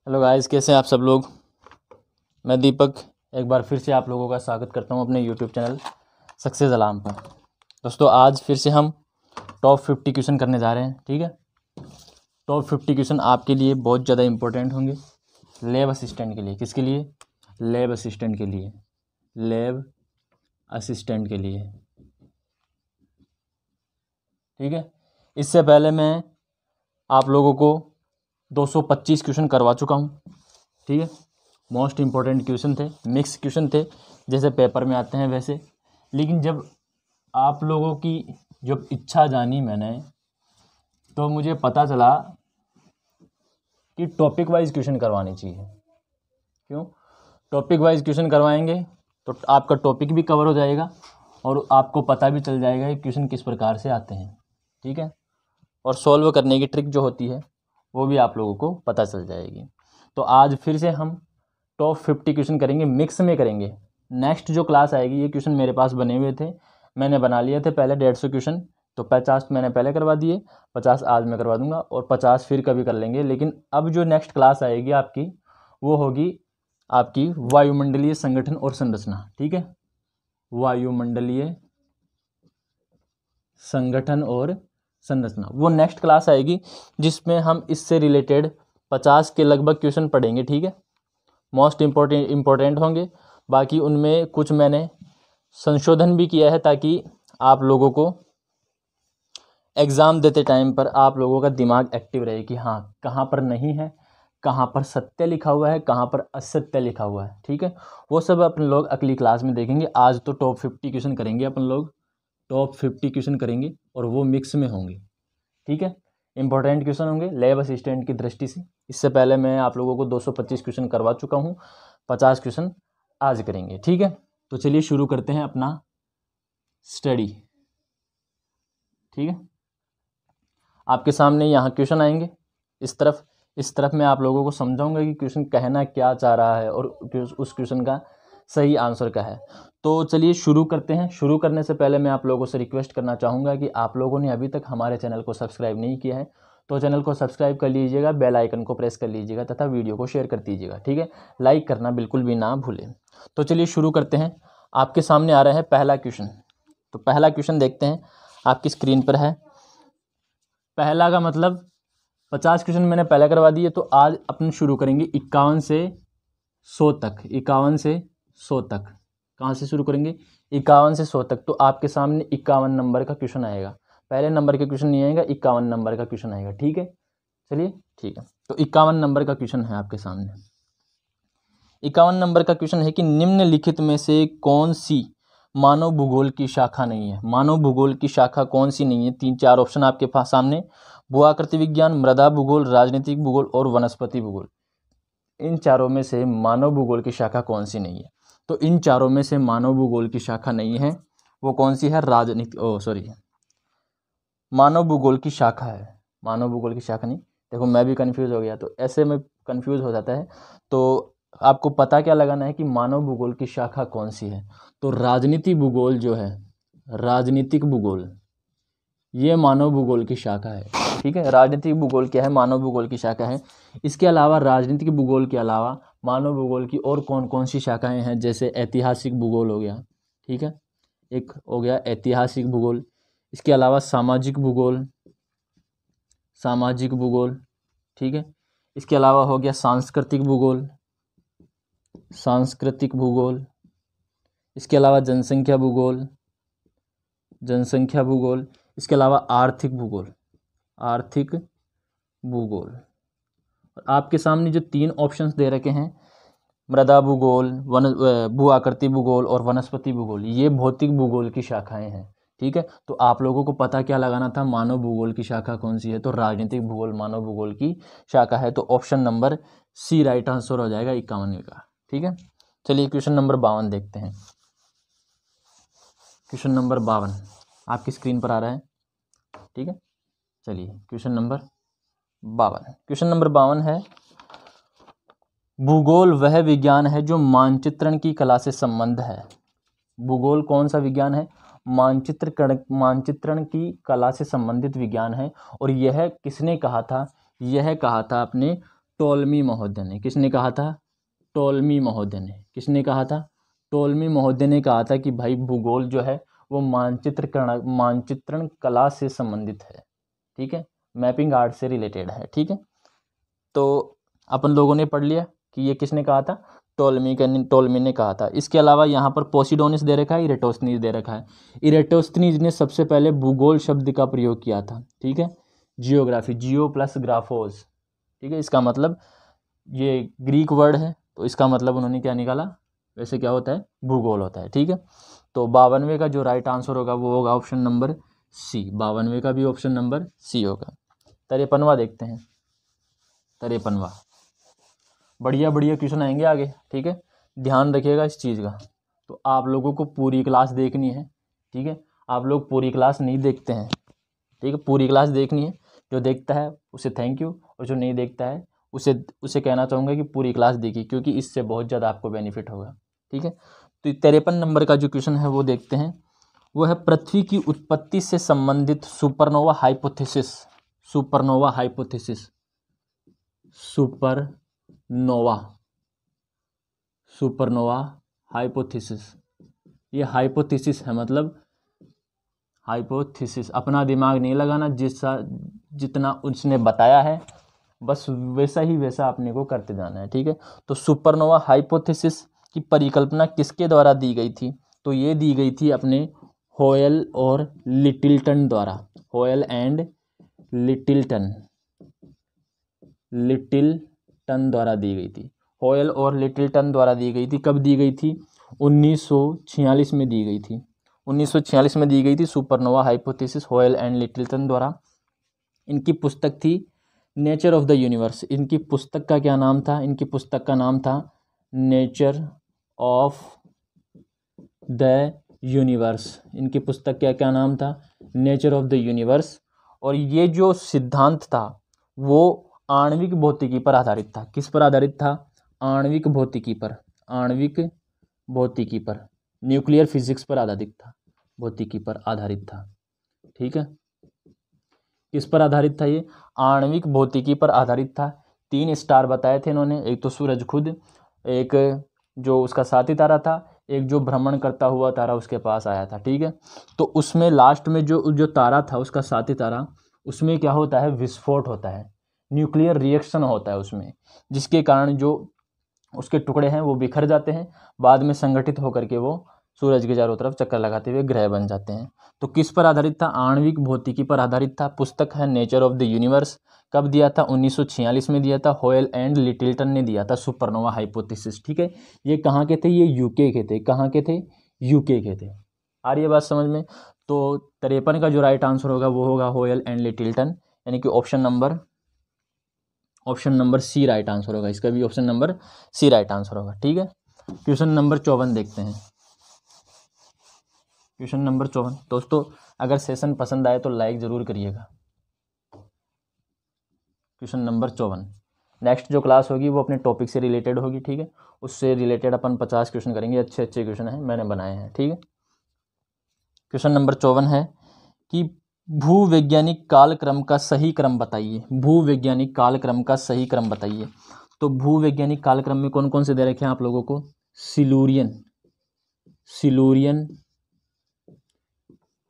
Hello guys, कैसे हैं आप सब लोग। मैं दीपक एक बार फिर से आप लोगों का स्वागत करता हूं अपने यूट्यूब चैनल सक्सेस अलार्म पर। दोस्तों, आज फिर से हम टॉप 50 क्वेश्चन करने जा रहे हैं। ठीक है, टॉप 50 क्वेश्चन आपके लिए बहुत ज़्यादा इंपॉर्टेंट होंगे। लैब असिस्टेंट के लिए। किसके लिए? लैब असिस्टेंट के लिए। लैब असिस्टेंट के लिए। ठीक है, इससे पहले मैं आप लोगों को 225 क्वेश्चन करवा चुका हूँ। ठीक है, मोस्ट इम्पॉर्टेंट क्वेश्चन थे, मिक्स क्वेश्चन थे, जैसे पेपर में आते हैं वैसे। लेकिन जब आप लोगों की जब इच्छा जानी मैंने, तो मुझे पता चला कि टॉपिक वाइज क्वेश्चन करवानी चाहिए। क्यों? टॉपिक वाइज क्वेश्चन करवाएंगे तो आपका टॉपिक भी कवर हो जाएगा और आपको पता भी चल जाएगा कि क्वेश्चन किस प्रकार से आते हैं। ठीक है, और सॉल्व करने की ट्रिक जो होती है वो भी आप लोगों को पता चल जाएगी। तो आज फिर से हम टॉप 50 क्वेश्चन करेंगे, मिक्स में करेंगे। नेक्स्ट जो क्लास आएगी, ये क्वेश्चन मेरे पास बने हुए थे, मैंने बना लिए थे पहले 150 क्वेश्चन। तो 50 मैंने पहले करवा दिए, 50 आज मैं करवा दूंगा और 50 फिर कभी कर लेंगे। लेकिन अब जो नेक्स्ट क्लास आएगी आपकी, वो होगी आपकी वायुमंडलीय संगठन और संरचना। ठीक है, वायुमंडलीय संगठन और संरचना, वो नेक्स्ट क्लास आएगी, जिसमें हम इससे रिलेटेड 50 के लगभग क्वेश्चन पढ़ेंगे। ठीक है, मोस्ट इम्पोर्टेंट होंगे। बाकी उनमें कुछ मैंने संशोधन भी किया है, ताकि आप लोगों को एग्ज़ाम देते टाइम पर आप लोगों का दिमाग एक्टिव रहे कि हाँ, कहाँ पर नहीं है, कहाँ पर सत्य लिखा हुआ है, कहाँ पर असत्य लिखा हुआ है। ठीक है, वो सब अपन लोग अगली क्लास में देखेंगे। आज तो टॉप 50 क्वेश्चन करेंगे अपन लोग, टॉप 50 क्वेश्चन करेंगे और वो मिक्स में होंगे। ठीक है, इंपॉर्टेंट क्वेश्चन होंगे लैब असिस्टेंट की दृष्टि से। इससे पहले मैं आप लोगों को 225 क्वेश्चन करवा चुका हूँ, 50 क्वेश्चन आज करेंगे। ठीक है, तो चलिए शुरू करते हैं अपना स्टडी। ठीक है, आपके सामने यहाँ क्वेश्चन आएंगे इस तरफ मैं आप लोगों को समझाऊंगा कि क्वेश्चन कहना क्या चाह रहा है और उस क्वेश्चन का सही आंसर क्या है। तो चलिए शुरू करते हैं। शुरू करने से पहले मैं आप लोगों से रिक्वेस्ट करना चाहूँगा कि आप लोगों ने अभी तक हमारे चैनल को सब्सक्राइब नहीं किया है तो चैनल को सब्सक्राइब कर लीजिएगा, बेल आइकन को प्रेस कर लीजिएगा तथा वीडियो को शेयर कर दीजिएगा। ठीक है, लाइक करना बिल्कुल भी ना भूलें। तो चलिए शुरू करते हैं। आपके सामने आ रहा है पहला क्वेश्चन। तो पहला क्वेश्चन देखते हैं, आपकी स्क्रीन पर है। पहला का मतलब 50 क्वेश्चन मैंने पहले करवा दिए, तो आज अपन शुरू करेंगे 51 से 100 तक। 51 से 100 तक कहाँ से शुरू करेंगे? 51 से 100 तक। तो आपके सामने 51 नंबर का क्वेश्चन आएगा। पहले नंबर के क्वेश्चन नहीं आएगा, 51 नंबर का क्वेश्चन आएगा। ठीक है, चलिए ठीक है। तो 51 नंबर का क्वेश्चन है आपके सामने। 51 नंबर का क्वेश्चन है कि निम्नलिखित में से कौन सी मानव भूगोल की शाखा नहीं है? मानव भूगोल की शाखा कौन सी नहीं है? 3-4 ऑप्शन आपके पास सामने, भूआकृति विज्ञान, मृदा भूगोल, राजनीतिक भूगोल और वनस्पति भूगोल। इन चारों में से मानव भूगोल की शाखा कौन सी नहीं है? तो इन चारों में से मानव भूगोल की शाखा नहीं है, वो कौन सी है? मानव भूगोल की शाखा है। मानव भूगोल की शाखा नहीं। देखो, मैं भी कंफ्यूज हो गया, तो ऐसे में कंफ्यूज हो जाता है। तो आपको पता क्या लगाना है कि मानव भूगोल की शाखा कौन सी है? तो राजनीति भूगोल जो है, राजनीतिक भूगोल, ये मानव भूगोल की शाखा है। ठीक है, राजनीतिक भूगोल क्या है? मानव भूगोल की शाखा है। इसके अलावा राजनीतिक भूगोल के अलावा मानव भूगोल की और कौन कौन सी शाखाएं हैं? जैसे ऐतिहासिक भूगोल हो गया। ठीक है, एक हो गया ऐतिहासिक भूगोल। इसके अलावा सामाजिक भूगोल, सामाजिक भूगोल। ठीक है, इसके अलावा हो गया सांस्कृतिक भूगोल, सांस्कृतिक भूगोल। इसके अलावा जनसंख्या भूगोल, जनसंख्या भूगोल। इसके अलावा आर्थिक भूगोल, आर्थिक भूगोल। आपके सामने जो 3 ऑप्शंस दे रखे हैं, मृदा भूगोल, भू आकृति भूगोल और वनस्पति भूगोल, ये भौतिक भूगोल की शाखाएं हैं। ठीक है, तो आप लोगों को पता क्या लगाना था? मानव भूगोल की शाखा कौन सी है? तो राजनीतिक भूगोल मानव भूगोल की शाखा है। तो option number C right answer हो जाएगा 51 का। ठीक है, चलिए क्वेश्चन नंबर 52 देखते हैं। क्वेश्चन नंबर 52 आपकी स्क्रीन पर आ रहा है। ठीक है, चलिए क्वेश्चन नंबर 52। क्वेश्चन नंबर 52 है, भूगोल वह विज्ञान है जो मानचित्रण की कला से संबंध है। भूगोल कौन सा विज्ञान है? मानचित्रण की कला से संबंधित विज्ञान है। और यह किसने कहा था? यह कहा था अपने टोलमी महोदय ने। किसने कहा था? टोलमी महोदय ने। किसने कहा था? टोलमी महोदय ने कहा था कि भाई भूगोल जो है वो मानचित्रण कला से संबंधित है, ठीक है, मैपिंग आर्ट से रिलेटेड है, ठीक है। तो अपन लोगों ने पढ़ लिया कि ये किसने कहा था? टोलमी ने कहा था। इसके अलावा यहाँ पर पोसिडोनिस दे रखा है, इरेटोस्थनीज दे रखा है। इरेटोस्थनीज ने सबसे पहले भूगोल शब्द का प्रयोग किया था, ठीक है। जियोग्राफी, जियो प्लस ग्राफोस, ठीक है, इसका मतलब ये ग्रीक वर्ड है, तो इसका मतलब उन्होंने क्या निकाला? वैसे क्या होता है? भूगोल होता है, ठीक है। तो 52वें का जो राइट आंसर होगा वो होगा ऑप्शन नंबर सी। 52वें का भी ऑप्शन नंबर सी होगा। 53वां देखते हैं। 53वां, बढ़िया बढ़िया क्वेश्चन आएंगे आगे, ठीक है, ध्यान रखिएगा इस चीज़ का। तो आप लोगों को पूरी क्लास देखनी है, ठीक है। आप लोग पूरी क्लास नहीं देखते हैं, ठीक है, पूरी क्लास देखनी है। जो देखता है उसे थैंक यू, और जो नहीं देखता है उसे कहना चाहूँगा कि पूरी क्लास देखिए, क्योंकि इससे बहुत ज़्यादा आपको बेनिफिट होगा, ठीक है। तो 53 नंबर का जो क्वेश्चन है वो देखते हैं। वो है पृथ्वी की उत्पत्ति से संबंधित supernova hypothesis. Supernova hypothesis, supernova, supernova hypothesis. ये हाइपोथेसिस है, मतलब हाइपोथेसिस, अपना दिमाग नहीं लगाना, जितना उसने बताया है बस वैसा ही वैसा अपने को करते जाना है, ठीक है। तो सुपरनोवा हाइपोथेसिस की परिकल्पना किसके द्वारा दी गई थी? तो ये दी गई थी अपने होयल और लिटिलटन द्वारा। होयल एंड लिटिलटन, लिटिलटन द्वारा दी गई थी। होयल और लिटिलटन द्वारा दी गई थी। कब दी गई थी? 1946 में दी गई थी। 1946 में दी गई थी सुपरनोवा हाइपोथेसिस, होयल एंड लिटिलटन द्वारा। इनकी पुस्तक थी नेचर ऑफ द यूनिवर्स। इनकी पुस्तक का क्या नाम था? इनकी पुस्तक का नाम था नेचर ऑफ द यूनिवर्स। इनकी पुस्तक का क्या नाम था? Nature of the universe. और ये जो सिद्धांत था वो आणविक भौतिकी पर आधारित था। किस पर आधारित था? आणविक भौतिकी पर, आणविक भौतिकी पर, न्यूक्लियर फिजिक्स पर आधारित था, भौतिकी पर आधारित था, ठीक है। किस पर आधारित था ये? आणविक भौतिकी पर आधारित था। 3 स्टार बताए थे इन्होंने, एक तो सूरज खुद, एक जो उसका साथी तारा था, एक जो भ्रमण करता हुआ तारा उसके पास आया था, ठीक है। तो उसमें लास्ट में जो तारा था, उसका साथी तारा, उसमें क्या होता है? विस्फोट होता है, न्यूक्लियर रिएक्शन होता है उसमें, जिसके कारण जो उसके टुकड़े हैं वो बिखर जाते हैं, बाद में संगठित होकर के वो सूरज के चारों तरफ चक्कर लगाते हुए ग्रह बन जाते हैं। तो किस पर आधारित था? आणविक भौतिकी पर आधारित था। पुस्तक है नेचर ऑफ द यूनिवर्स। कब दिया था? 1946 में दिया था। होयल एंड लिटिलटन ने दिया था सुपरनोवा हाइपोथेसिस, ठीक है। ये कहाँ के थे? ये यूके के थे। कहाँ के थे? यूके के थे। आ रही है बात समझ में? तो 53 का जो राइट आंसर होगा वो होगा होयल एंड लिटिलटन, यानी कि option number C right answer होगा। इसका भी option number C right answer होगा, ठीक है। क्वेश्चन नंबर 54 देखते हैं। Question number 54। दोस्तों अगर सेशन पसंद आए तो लाइक ज़रूर करिएगा। Question number 54। नेक्स्ट जो क्लास होगी वो अपने टॉपिक से रिलेटेड होगी, ठीक है। उससे रिलेटेड अपन 50 क्वेश्चन करेंगे। अच्छे अच्छे क्वेश्चन हैं, मैंने बनाए हैं, ठीक है। क्वेश्चन नंबर 54 है कि भूवैज्ञानिक कालक्रम का सही क्रम बताइए। भूवैज्ञानिक कालक्रम का सही क्रम बताइए। तो भूवैज्ञानिक कालक्रम में कौन कौन से दे रखे हैं आप लोगों को? सिलूरियन,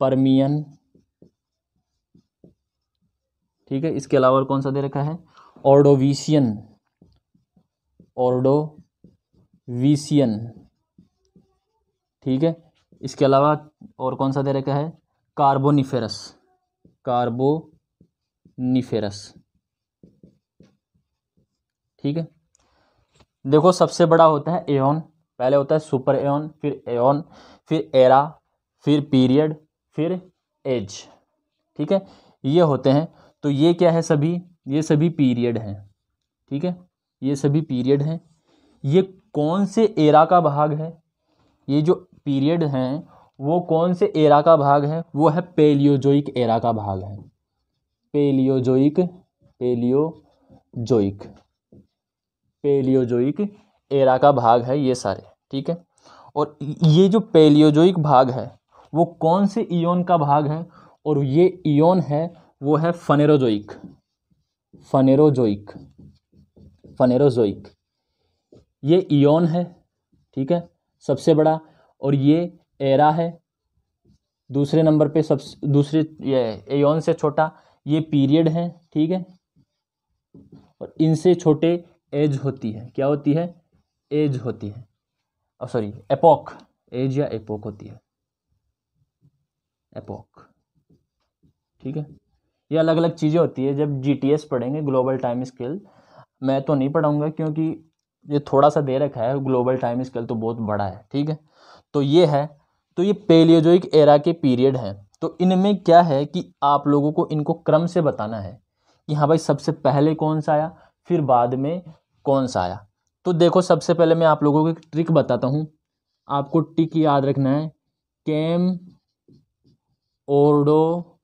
पर्मियन, ठीक है। इसके अलावा और कौन सा दे रखा है? ऑर्डोविशियन, ठीक है। इसके अलावा और कौन सा दे रखा है? कार्बोनिफेरस, ठीक है। देखो सबसे बड़ा होता है एओन, पहले होता है सुपर एओन, फिर एओन, फिर एरा, फिर पीरियड, फिर एज, ठीक है। ये होते हैं। तो ये क्या है? ये सभी पीरियड हैं, ठीक है। ये सभी पीरियड हैं। ये कौन से एरा का भाग है? ये जो पीरियड हैं वो कौन से एरा का भाग है? वो है पेलियोजोइक एरा का भाग है। पेलियोजोइक एरा का भाग है ये सारे, ठीक है। और ये जो पेलियोजोइक भाग है वो कौन से इयोन का भाग है? और ये इयोन है वो है फनेरोजोइक फेनेरोजोइक। ये इयोन है, ठीक है, सबसे बड़ा, और ये एरा है दूसरे नंबर पे, दूसरे, ये एयोन से छोटा, ये पीरियड है, ठीक है, और इनसे छोटे एज होती है, क्या होती है, एज होती है, सॉरी एपोक, एज या एपोक होती है, एपोक, ठीक है। ये अलग अलग चीज़ें होती है, जब जीटीएस पढ़ेंगे, ग्लोबल टाइम स्केल, मैं तो नहीं पढ़ाऊंगा क्योंकि ये थोड़ा सा दे रखा है, ग्लोबल टाइम स्केल तो बहुत बड़ा है, ठीक है। तो ये है, तो ये पेलियोजोइक एरा के पीरियड हैं। तो इनमें क्या है कि आप लोगों को इनको क्रम से बताना है कि हाँ भाई सबसे पहले कौन सा आया, फिर बाद में कौन सा आया। तो देखो सबसे पहले मैं आप लोगों को एक ट्रिक बताता हूँ, आपको ट्रिक याद रखना है, कैम ओर्डो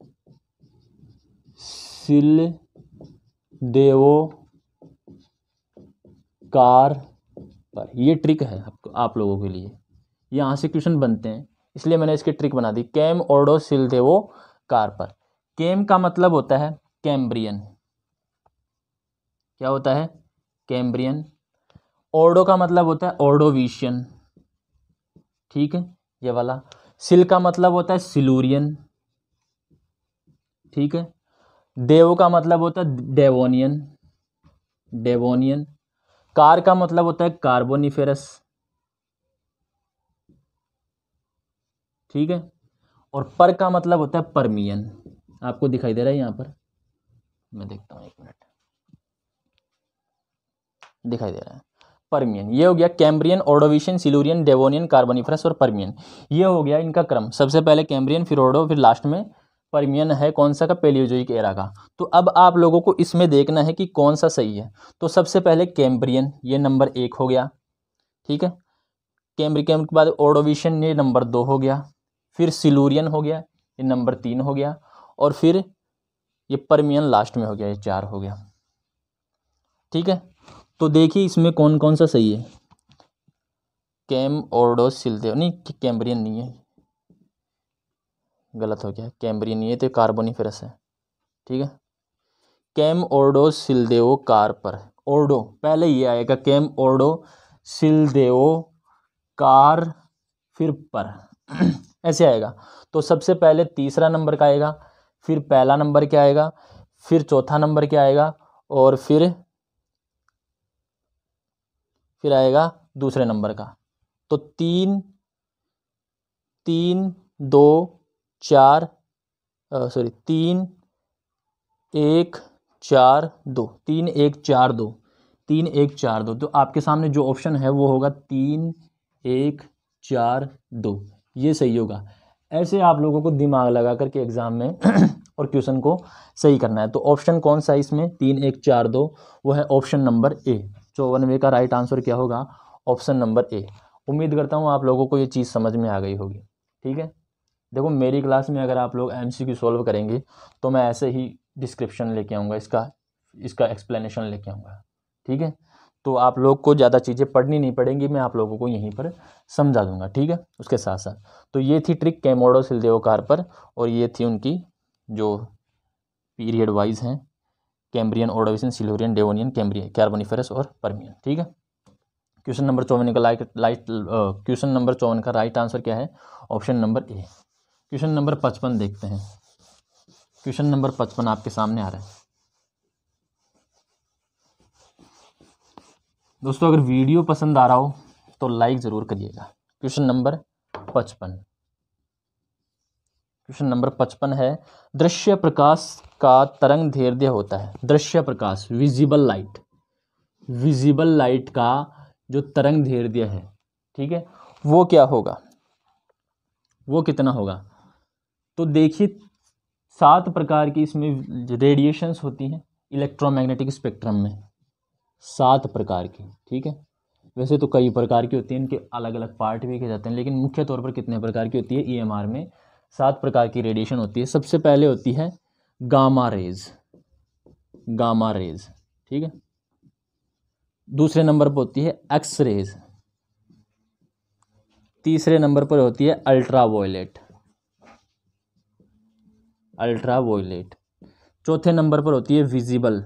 सिल देवो कार पर, ये ट्रिक है आपको, आप लोगों के लिए, यहाँ से क्वेश्चन बनते हैं, इसलिए मैंने इसकी ट्रिक बना दी, कैम ओर्डो सिल देवो कार पर। कैम का मतलब होता है कैम्ब्रियन, क्या होता है, कैम्ब्रियन। ओर्डो का मतलब होता है ओर्डोविशियन, ठीक है, ये वाला। सिल का मतलब होता है सिलूरियन, ठीक है। देव का मतलब होता है डेवोनियन, डेवोनियन। कार का मतलब होता है कार्बोनिफेरस, ठीक है। और पर का मतलब होता है परमियन, आपको दिखाई दे रहा है यहाँ पर, मैं देखता हूँ एक मिनट, दिखाई दे रहा है, परमियन। ये हो गया कैम्ब्रियन, ऑर्डोविशियन, सिलूरियन, डेवोनियन, कार्बोनिफरस और परमियन, ये हो गया इनका क्रम। सबसे पहले कैम्ब्रियन, फिर ऑर्डो, फिर लास्ट में परमियन है, कौन सा का, पेलियोजोइक एरा का। तो अब आप लोगों को इसमें देखना है कि कौन सा सही है। तो सबसे पहले कैम्ब्रियन, ये नंबर 1 हो गया, ठीक है। कैम्ब्रियन के बाद ऑर्डोविशियन, ये नंबर 2 हो गया, फिर सिलूरियन हो गया, ये नंबर 3 हो गया, और फिर ये परमियन लास्ट में हो गया, ये 4 हो गया, ठीक है। तो देखिए इसमें कौन कौन सा सही है, कैम ओर्डो सिलदेव, नहीं कैम्ब्रियन नहीं है, गलत हो गया, कैम्ब्रियन नहीं है, तो कार्बोनिफेरस है, ठीक है। कैम ओर्डो सिलदेओ कार पर, ओर्डो पहले ये आएगा, कैम ओर्डो सिलदेओ कार, फिर पर ऐसे आएगा। तो सबसे पहले तीसरा नंबर का आएगा, फिर पहला नंबर क्या आएगा, फिर चौथा नंबर क्या आएगा, और फिर आएगा दूसरे नंबर का। तो 3 3 2 4, सॉरी 3 1 4 2, 3 1 4 2, 3 1 4 2। तो आपके सामने जो ऑप्शन है वो होगा 3 1 4 2, ये सही होगा। ऐसे आप लोगों को दिमाग लगा करके एग्जाम में और क्वेश्चन को सही करना है। तो ऑप्शन कौन सा है इसमें, 3 1 4 2, वो है ऑप्शन नंबर ए। 54 का राइट आंसर क्या होगा, ऑप्शन नंबर ए। उम्मीद करता हूँ आप लोगों को ये चीज़ समझ में आ गई होगी, ठीक है। देखो मेरी क्लास में अगर आप लोग एमसीक्यू सॉल्व करेंगे तो मैं ऐसे ही डिस्क्रिप्शन लेके आऊँगा, इसका एक्सप्लेनेशन लेके आऊँगा, ठीक है। तो आप लोग को ज़्यादा चीज़ें पढ़नी नहीं पड़ेंगी, मैं आप लोगों को यहीं पर समझा दूंगा, ठीक है। उसके साथ साथ तो ये थी ट्रिक कैमोडो सिलदेओ कार पर, और ये थी उनकी जो पीरियड वाइज हैं, Cambrian, Ordovician, Silurian, Devonian, Cambrian, Carboniferous और परमियन, ठीक है। क्वेश्चन नंबर 54 का क्वेश्चन नंबर 54 का राइट आंसर क्या है, ऑप्शन नंबर ए। क्वेश्चन नंबर 55 देखते हैं। क्वेश्चन नंबर 55 आपके सामने आ रहा है दोस्तों, अगर वीडियो पसंद आ रहा हो तो लाइक ज़रूर करिएगा। क्वेश्चन नंबर 55, क्वेश्चन नंबर 55 है, दृश्य प्रकाश का तरंग दैर्ध्य होता है, दृश्य प्रकाश, विजिबल लाइट, विजिबल लाइट का जो तरंग दैर्ध्य है, ठीक है, वो क्या होगा, वो कितना होगा। तो देखिए 7 प्रकार की इसमें रेडिएशंस होती हैं इलेक्ट्रोमैग्नेटिक स्पेक्ट्रम में, 7 प्रकार की, ठीक है। वैसे तो कई प्रकार की होती हैं, इनके अलग अलग पार्ट भी किए जाते हैं, लेकिन मुख्य तौर पर कितने प्रकार की होती है, ईएमआर में 7 प्रकार की रेडिएशन होती है। सबसे पहले होती है गामा रेज, गामा रेज, ठीक है। दूसरे नंबर पर होती है एक्स रेज, तीसरे नंबर पर होती है अल्ट्रा वायलेट, अल्ट्रा वायलेट, चौथे नंबर पर होती है विजिबल,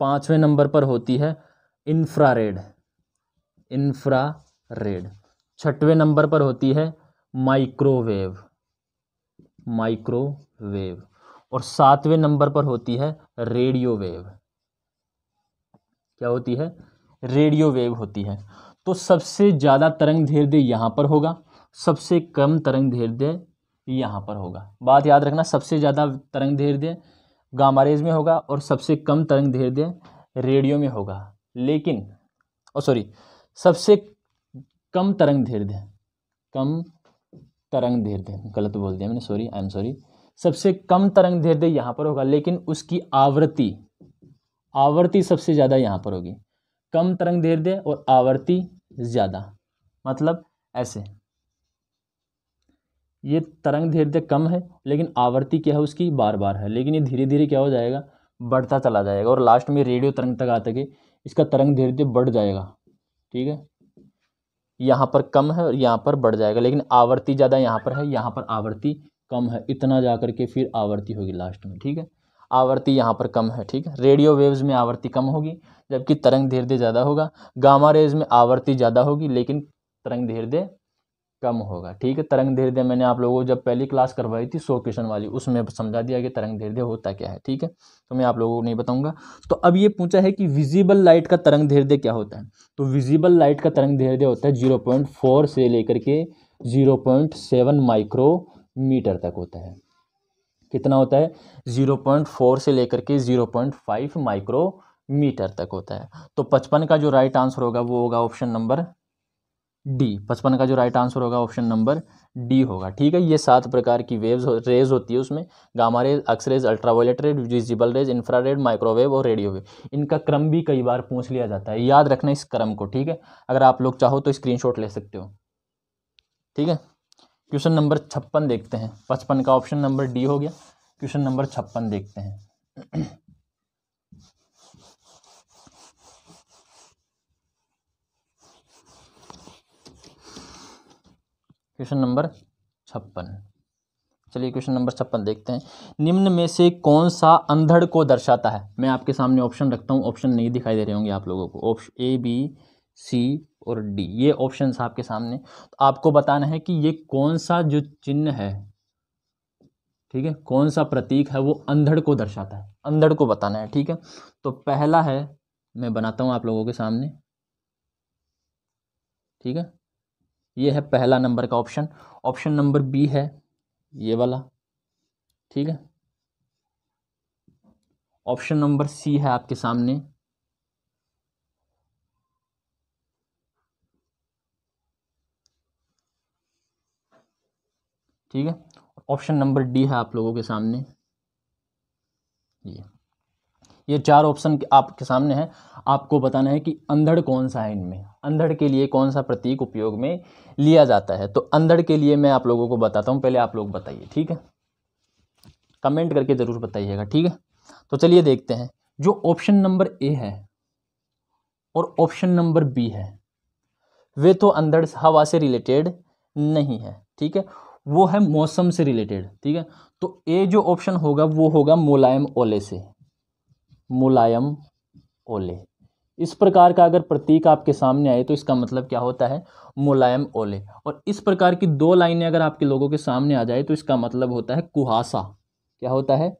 5वें नंबर पर होती है इंफ्रारेड, 6वें नंबर पर होती है माइक्रोवेव, और 7वें नंबर पर होती है रेडियो वेव। क्या होती है? रेडियो वेव होती है। तो सबसे ज़्यादा तरंग दैर्ध्य यहाँ पर होगा, सबसे कम तरंग दैर्ध्य यहाँ पर होगा। बात याद रखना, सबसे ज़्यादा तरंग दैर्ध्य गामा रेज में होगा और सबसे कम तरंग दैर्ध्य रेडियो में होगा। लेकिन सबसे कम तरंग दैर्ध्य, गलत बोल दिया मैंने, आई एम सॉरी। सबसे कम तरंग दैर्ध्य यहाँ पर होगा, लेकिन उसकी आवर्ती सबसे ज़्यादा यहाँ पर होगी। कम तरंग दैर्ध्य और आवर्ती ज़्यादा, मतलब ऐसे, ये तरंग दैर्ध्य कम है लेकिन आवर्ती क्या है उसकी बार बार है, लेकिन ये धीरे धीरे क्या हो जाएगा, बढ़ता चला जाएगा और लास्ट में रेडियो तरंग तक आते के इसका तरंग दैर्ध्य बढ़ जाएगा। ठीक है, यहाँ पर कम है और यहाँ पर बढ़ जाएगा, लेकिन आवर्ती ज़्यादा यहाँ पर है, यहाँ पर आवर्ती कम है, इतना जा करके फिर आवर्ती होगी लास्ट में। ठीक है, आवर्ती यहाँ पर कम है। ठीक है, रेडियो वेव्स में आवर्ती कम होगी जबकि तरंग दैर्ध्य ज़्यादा होगा। गामा रेज में आवर्ती ज़्यादा होगी लेकिन तरंग दैर्ध्य कम होगा। ठीक है, तरंग दैर्ध्य मैंने आप लोगों को जब पहली क्लास करवाई थी 100 क्वेश्चन वाली, उसमें समझा दिया कि तरंग दैर्ध्य होता क्या है। ठीक है, तो मैं आप लोगों को नहीं बताऊंगा। तो अब ये पूछा है कि विजिबल लाइट का तरंग दैर्ध्य क्या होता है। तो विजिबल लाइट का तरंग दैर्ध्य होता है 0.4 से लेकर के 0.7 माइक्रोमीटर तक होता है। कितना होता है? 0.4 से लेकर के 0.5 माइक्रोमीटर तक होता है। तो 55 का जो राइट आंसर होगा वो होगा ऑप्शन नंबर डी। 55 का जो राइट आंसर होगा ऑप्शन नंबर डी होगा। ठीक है, ये 7 प्रकार की रेज होती है उसमें, gamma rays, X rays, ultraviolet rays, visible rays, infrared, microwave और रेडियो वेव। इनका क्रम भी कई बार पूछ लिया जाता है, याद रखना इस क्रम को। ठीक है, अगर आप लोग चाहो तो स्क्रीनशॉट ले सकते हो। ठीक है, क्वेश्चन नंबर 56 देखते हैं। 55 का ऑप्शन नंबर डी हो गया। क्वेश्चन नंबर 56 देखते हैं। क्वेश्चन नंबर 56, चलिए क्वेश्चन नंबर 56 देखते हैं। निम्न में से कौन सा अंधड़ को दर्शाता है? मैं आपके सामने ऑप्शन रखता हूँ, ऑप्शन नहीं दिखाई दे रहे होंगे आप लोगों को। ऑप्शन ए, बी, सी और डी, ये ऑप्शंस आपके सामने। तो आपको बताना है कि ये कौन सा जो चिन्ह है, ठीक है, कौन सा प्रतीक है वो अंधड़ को दर्शाता है, अंधड़ को बताना है। ठीक है, तो पहला है, मैं बनाता हूँ आप लोगों के सामने। ठीक है, ये है पहला नंबर का ऑप्शन। ऑप्शन नंबर बी है ये वाला। ठीक है, ऑप्शन नंबर सी है आपके सामने। ठीक है, ऑप्शन नंबर डी है आप लोगों के सामने। ये 4 ऑप्शन आपके सामने है। आपको बताना है कि अंधड़ कौन सा है इनमें, अंधड़ के लिए कौन सा प्रतीक उपयोग में लिया जाता है। तो अंधड़ के लिए मैं आप लोगों को बताता हूं, पहले आप लोग बताइए। ठीक है, कमेंट करके जरूर बताइएगा। ठीक है, तो चलिए देखते हैं। जो ऑप्शन नंबर ए है और ऑप्शन नंबर बी है वे तो अंधड़ हवा से रिलेटेड नहीं है। ठीक है, वो है मौसम से रिलेटेड। ठीक है, तो ए जो ऑप्शन होगा वो होगा मुलायम ओले से, मुलायम ओले। इस प्रकार का अगर प्रतीक आपके सामने आए तो इसका मतलब क्या होता है? मुलायम ओले। और इस प्रकार की 2 लाइनें अगर आपके लोगों के सामने आ जाए तो इसका मतलब होता है कुहासा। क्या होता है?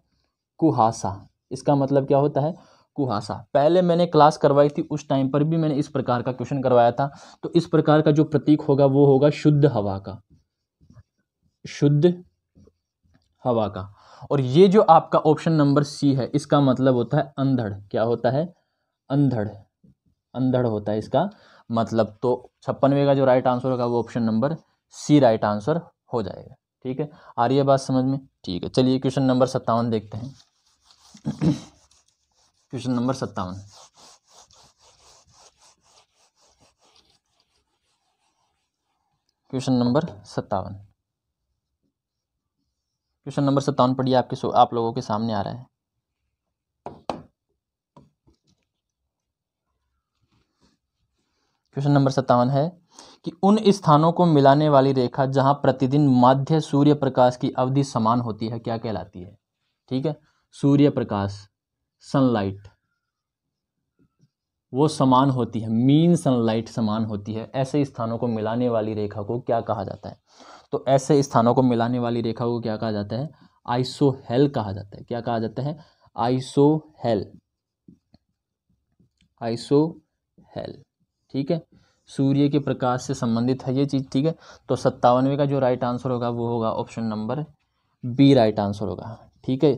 कुहासा। इसका मतलब क्या होता है? कुहासा। पहले मैंने क्लास करवाई थी, उस टाइम पर भी मैंने इस प्रकार का क्वेश्चन करवाया था। तो इस प्रकार का जो प्रतीक होगा वो होगा शुद्ध हवा का, शुद्ध हवा का। और ये जो आपका ऑप्शन नंबर सी है इसका मतलब होता है अंधड़। क्या होता है? अंधड़, अंधड़ होता है इसका मतलब। तो 56वें का जो राइट आंसर होगा वो option number C right answer हो जाएगा। ठीक है, आ रही है बात समझ में? ठीक है, चलिए क्वेश्चन नंबर 57 देखते हैं। Question number 57, question number 57, question number 57 पढ़िए, आप लोगों के सामने आ रहा है। क्वेश्चन नंबर 57 है कि उन स्थानों को मिलाने वाली रेखा जहां प्रतिदिन माध्य सूर्य प्रकाश की अवधि समान होती है क्या कहलाती है? ठीक है, सूर्य प्रकाश, सनलाइट, वो समान होती है, मीन सनलाइट समान होती है, ऐसे स्थानों को मिलाने वाली रेखा को क्या कहा जाता है? तो ऐसे स्थानों को मिलाने वाली रेखा को क्या कहा जाता है? आइसोहेल कहा जाता है। क्या कहा जाता है? आइसोहेल, आइसोहेल। ठीक है, सूर्य के प्रकाश से संबंधित है ये चीज़। ठीक है, तो 57वें का जो राइट आंसर होगा वो होगा option number B right answer होगा। ठीक है,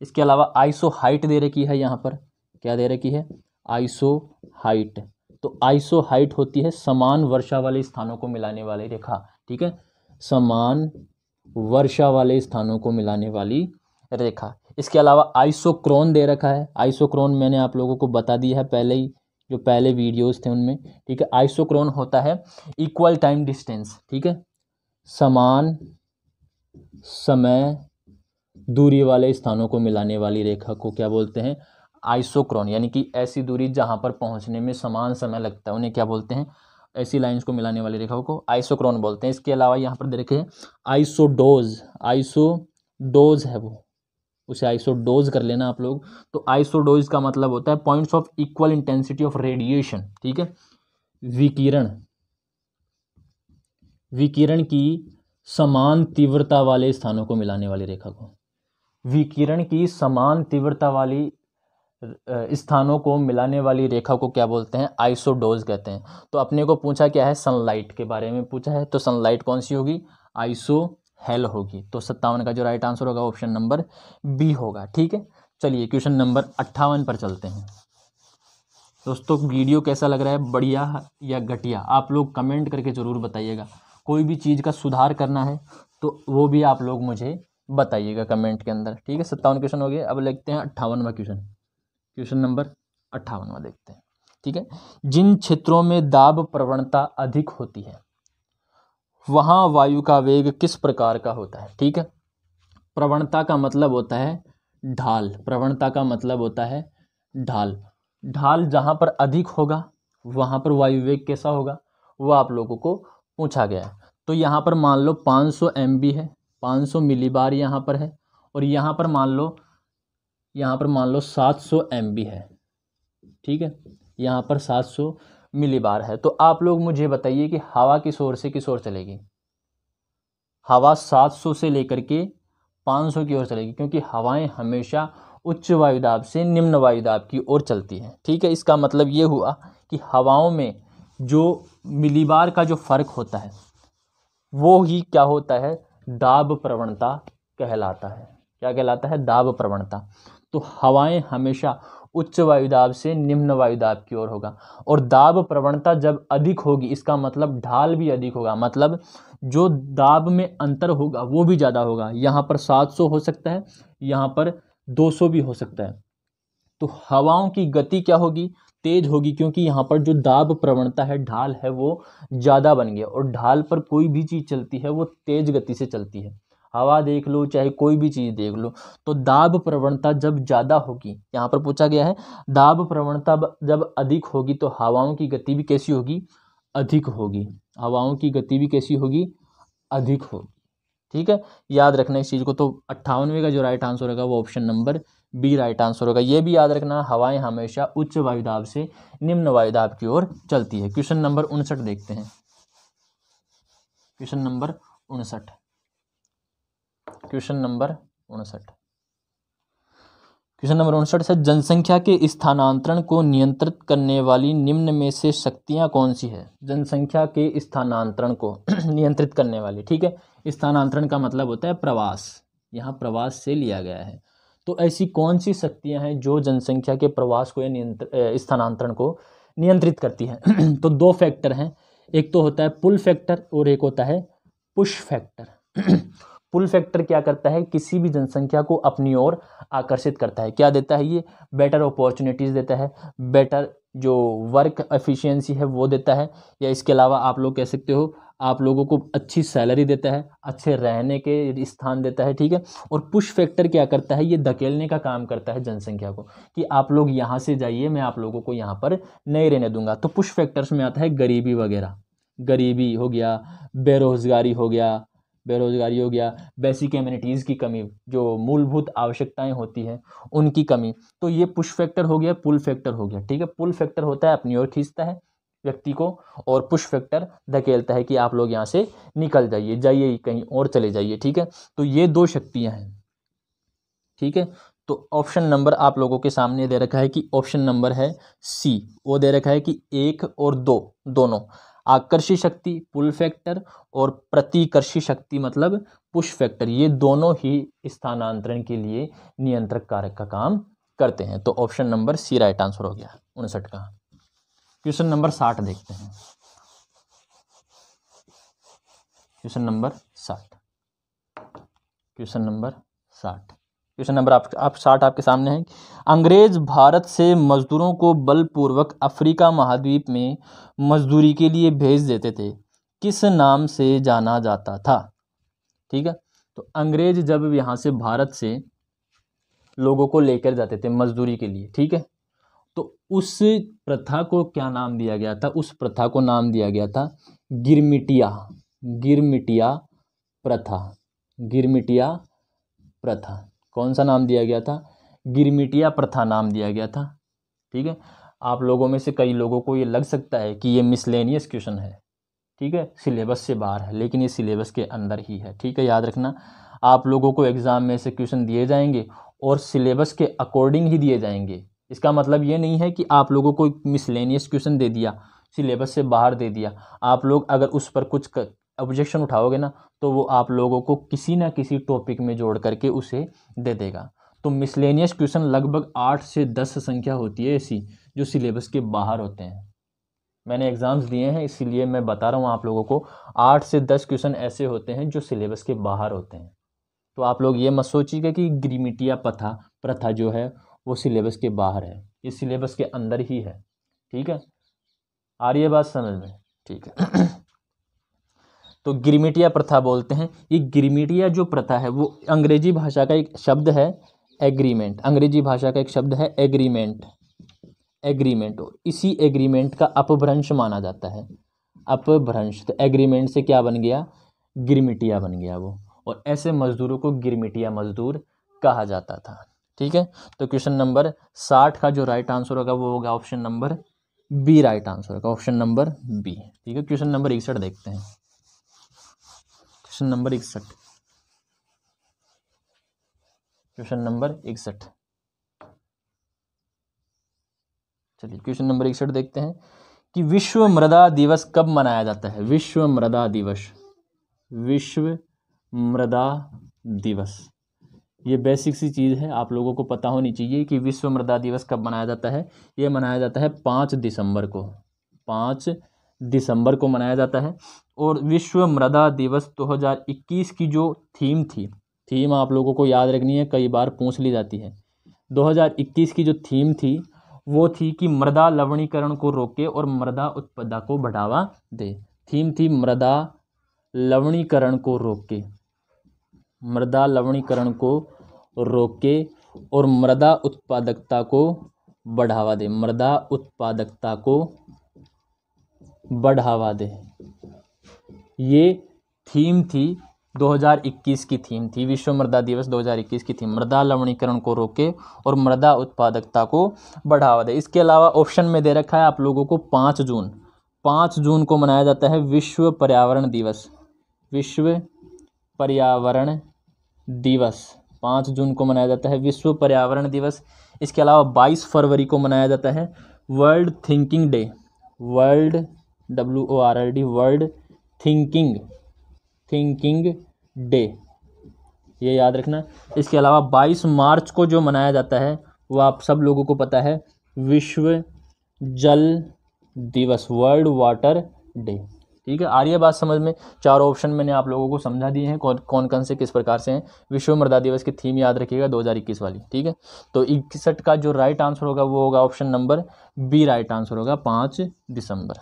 इसके अलावा आइसो हाइट दे रखी है यहाँ पर। क्या दे रखी है? Iso height. तो आइसो हाइट होती है समान वर्षा वाले स्थानों को मिलाने वाली रेखा। ठीक है, समान वर्षा वाले स्थानों को मिलाने वाली रेखा। इसके अलावा आइसोक्रोन दे रखा है। आइसोक्रोन मैंने आप लोगों को बता दिया है पहले ही, जो पहले वीडियोस थे उनमें। ठीक है, आइसोक्रोन होता है इक्वल टाइम डिस्टेंस। ठीक है, समान समय दूरी वाले स्थानों को मिलाने वाली रेखा को क्या बोलते हैं? आइसोक्रोन। यानी कि ऐसी दूरी जहां पर पहुंचने में समान समय लगता है उन्हें क्या बोलते हैं? ऐसी लाइंस को मिलाने वाली रेखाओं को आइसोक्रोन बोलते हैं। इसके अलावा यहाँ पर दे रखे हैं आइसोडोज। आइसोडोज है वो, उसे आइसोडोज कर लेना आप लोग। तो आइसोडोज का मतलब होता है points of equal intensity of radiation. ठीक है, विकिरण, विकिरण की समान तीव्रता वाले स्थानों को मिलाने वाली रेखा को, विकिरण की समान तीव्रता वाली स्थानों को मिलाने वाली रेखा को क्या बोलते हैं? आइसोडोज कहते हैं। तो अपने को पूछा क्या है? सनलाइट के बारे में पूछा है, तो सनलाइट कौन सी होगी? आइसोहेल होगी। तो 57 का जो राइट आंसर होगा ऑप्शन नंबर बी होगा। ठीक है, चलिए क्वेश्चन नंबर 58 पर चलते हैं। दोस्तों वीडियो कैसा लग रहा है, बढ़िया या घटिया? आप लोग कमेंट करके ज़रूर बताइएगा। कोई भी चीज़ का सुधार करना है तो वो भी आप लोग मुझे बताइएगा कमेंट के अंदर। ठीक है, 57 क्वेश्चन हो गए। अब लिखते हैं 58वां क्वेश्चन। क्वेश्चन नंबर 58वां देखते हैं। ठीक है, जिन क्षेत्रों में दाब प्रवणता अधिक होती है वहां वायु का वेग किस प्रकार का होता है? ठीक है, प्रवणता का मतलब होता है ढाल। प्रवणता का मतलब होता है ढाल। ढाल जहां पर अधिक होगा वहां पर वायु वेग कैसा होगा, वो आप लोगों को पूछा गया है। तो यहाँ पर मान लो 500 MB है, 500 मिलीबार यहाँ पर है, और यहाँ पर मान लो 700 MB है। ठीक है, यहाँ पर 700 मिलीबार है। तो आप लोग मुझे बताइए कि हवा किस ओर से किस ओर चलेगी? हवा 700 से लेकर के 500 की ओर चलेगी, क्योंकि हवाएं हमेशा उच्च वायुदाब से निम्न वायुदाब की ओर चलती हैं। ठीक है, इसका मतलब ये हुआ कि हवाओं में जो मिलीबार का जो फर्क होता है वो ही क्या होता है? दाब प्रवणता कहलाता है। क्या कहलाता है? दाब प्रवणता। तो हवाएं हमेशा उच्च वायुदाब से निम्न वायुदाब की ओर होगा, और दाब प्रवणता जब अधिक होगी इसका मतलब ढाल भी अधिक होगा, मतलब जो दाब में अंतर होगा वो भी ज़्यादा होगा। यहाँ पर 700 हो सकता है, यहाँ पर 200 भी हो सकता है। तो हवाओं की गति क्या होगी? तेज होगी, क्योंकि यहाँ पर जो दाब प्रवणता है, ढाल है, वो ज़्यादा बन गया। और ढाल पर कोई भी चीज़ चलती है वो तेज गति से चलती है। हवा देख लो चाहे कोई भी चीज़ देख लो, तो दाब प्रवणता जब ज़्यादा होगी, यहाँ पर पूछा गया है दाब प्रवणता जब अधिक होगी तो हवाओं की गति भी कैसी होगी? अधिक होगी। हवाओं की गति भी कैसी होगी? अधिक होगी। ठीक है, याद रखना इस चीज़ को। तो 58वें का जो राइट आंसर होगा वो option number B right answer होगा। ये भी याद रखना, हवाएं हमेशा उच्च वायुदाब से निम्न वायुदाब की ओर चलती है। क्वेश्चन नंबर 59 देखते हैं। Question number 59, question number 59, question number 59 से जनसंख्या के स्थानांतरण को नियंत्रित करने वाली निम्न में से शक्तियां कौन सी है? जनसंख्या के स्थानांतरण को नियंत्रित करने वाली। ठीक है, स्थानांतरण का मतलब होता है प्रवास, यहाँ प्रवास से लिया गया है। तो ऐसी कौन सी शक्तियां हैं जो जनसंख्या के प्रवास को या स्थानांतरण को नियंत्रित करती हैं? तो दो फैक्टर हैं, एक तो होता है पुल फैक्टर और एक होता है पुश फैक्टर। पुल फैक्टर क्या करता है? किसी भी जनसंख्या को अपनी ओर आकर्षित करता है। क्या देता है ये? बेटर अपॉर्चुनिटीज़ देता है, बेटर जो वर्क एफिशिएंसी है वो देता है, या इसके अलावा आप लोग कह सकते हो आप लोगों को अच्छी सैलरी देता है, अच्छे रहने के स्थान देता है। ठीक है, और पुश फैक्टर क्या करता है? ये धकेलने का काम करता है जनसंख्या को, कि आप लोग यहाँ से जाइए, मैं आप लोगों को यहाँ पर नहीं रहने दूंगा। तो पुश फैक्टर्स में आता है गरीबी वगैरह, गरीबी हो गया, बेरोजगारी हो गया, बेरोजगारी हो गया, बेसिक एमिनिटीज़ की कमी, जो मूलभूत आवश्यकताएं होती हैं उनकी कमी। तो ये पुश फैक्टर हो गया, पुल फैक्टर हो गया, ठीक है। पुल फैक्टर होता है अपनी ओर खींचता है व्यक्ति को, और पुश फैक्टर धकेलता है कि आप लोग यहाँ से निकल जाइए, जाइए कहीं और चले जाइए, ठीक है। तो ये दो शक्तियाँ हैं, ठीक है। तो ऑप्शन नंबर आप लोगों के सामने दे रखा है कि ऑप्शन नंबर है सी, वो दे रखा है कि 1 और 2 दोनों, आकर्षी शक्ति पुल फैक्टर और प्रतिकर्षी शक्ति मतलब पुश फैक्टर, ये दोनों ही स्थानांतरण के लिए नियंत्रक कारक का काम करते हैं। तो option number C right answer हो गया 59 का। क्वेश्चन नंबर 60 देखते हैं। Question number 60, question number 60, question number आप 60 आपके सामने है। अंग्रेज भारत से मजदूरों को बलपूर्वक अफ्रीका महाद्वीप में मजदूरी के लिए भेज देते थे, किस नाम से जाना जाता था, ठीक है। तो अंग्रेज जब यहाँ से भारत से लोगों को लेकर जाते थे मजदूरी के लिए, ठीक है, तो उस प्रथा को क्या नाम दिया गया था? उस प्रथा को नाम दिया गया था गिरमिटिया, गिरमिटिया प्रथा, गिरमिटिया प्रथा। कौन सा नाम दिया गया था? गिरमिटिया प्रथा नाम दिया गया था, ठीक है। आप लोगों में से कई लोगों को ये लग सकता है कि ये मिसलेनियस क्वेश्चन है, ठीक है, सिलेबस से बाहर है, लेकिन ये सिलेबस के अंदर ही है, ठीक है। याद रखना, आप लोगों को एग्ज़ाम में से क्वेश्चन दिए जाएंगे और सिलेबस के अकॉर्डिंग ही दिए जाएंगे। इसका मतलब ये नहीं है कि आप लोगों को मिसलेनियस क्वेश्चन दे दिया, सिलेबस से बाहर दे दिया, आप लोग अगर उस पर कुछ ऑब्जेक्शन उठाओगे ना तो वो आप लोगों को किसी ना किसी टॉपिक में जोड़ करके उसे दे देगा। तो मिसलेनियस क्वेश्चन लगभग 8 से 10 संख्या होती है ऐसी जो सिलेबस के बाहर होते हैं। मैंने एग्ज़ाम्स दिए हैं इसीलिए मैं बता रहा हूँ आप लोगों को, 8 से 10 क्वेश्चन ऐसे होते हैं जो सिलेबस के बाहर होते हैं। तो आप लोग ये मत सोचिएगा कि गिरमिटिया प्रथा जो है वो सिलेबस के बाहर है, ये सिलेबस के अंदर ही है, ठीक है। आ रही है बात समझ में, ठीक है। तो गिरमिटिया प्रथा बोलते हैं। ये गिरमिटिया जो प्रथा है वो अंग्रेजी भाषा का एक शब्द है एग्रीमेंट, अंग्रेजी भाषा का एक शब्द है एग्रीमेंट, एग्रीमेंट, इसी एग्रीमेंट का अपभ्रंश माना जाता है, अपभ्रंश। तो एग्रीमेंट से क्या बन गया? गिरमिटिया बन गया वो, और ऐसे मजदूरों को गिरमिटिया मजदूर कहा जाता था, ठीक है। तो क्वेश्चन नंबर 60 का जो राइट आंसर होगा वो होगा option number B, right answer होगा ऑप्शन नंबर बी, ठीक है। क्वेश्चन नंबर 61 देखते हैं। क्वेश्चन नंबर 61, क्वेश्चन नंबर 61, चलिए क्वेश्चन नंबर 61 देखते हैं कि विश्व मृदा दिवस कब मनाया जाता है? विश्व मृदा दिवस, विश्व मृदा दिवस, ये बेसिक सी चीज़ है, आप लोगों को पता होनी चाहिए कि विश्व मृदा दिवस कब मनाया जाता है। ये मनाया जाता है 5 दिसंबर को, 5 दिसंबर को मनाया जाता है। और विश्व मृदा दिवस 2021 की जो थीम थी, थीम आप लोगों को याद रखनी है, कई बार पूछ ली जाती है। 2021 की जो थीम थी वो थी कि मृदा लवणीकरण को रोके और मृदा उत्पादकता को बढ़ावा दे। थीम थी मृदा लवणीकरण को रोके, मृदा लवणीकरण को रोके और मृदा उत्पादकता को बढ़ावा दे, मृदा उत्पादकता को बढ़ावा दे। ये थीम थी 2021 की थीम थी, विश्व मृदा दिवस 2021 की थीम, मृदा लवणीकरण को रोके और मृदा उत्पादकता को बढ़ावा दे। इसके अलावा ऑप्शन में दे रखा है आप लोगों को 5 जून, 5 जून को मनाया जाता है विश्व पर्यावरण दिवस, विश्व पर्यावरण दिवस, 5 जून को मनाया जाता है विश्व पर्यावरण दिवस। इसके अलावा 22 फरवरी को मनाया जाता है world thinking day, world WORLD, world thinking day, ये याद रखना। इसके अलावा 22 मार्च को जो मनाया जाता है वो आप सब लोगों को पता है विश्व जल दिवस, वर्ल्ड वाटर डे, ठीक है। आ रही है बात समझ में? चारों ऑप्शन मैंने आप लोगों को समझा दिए हैं कौन कौन से किस प्रकार से हैं। विश्व मृदा दिवस की थीम याद रखिएगा 2021 वाली, ठीक है। तो 61 का जो राइट आंसर होगा वो होगा option number B, right answer होगा 5 दिसंबर।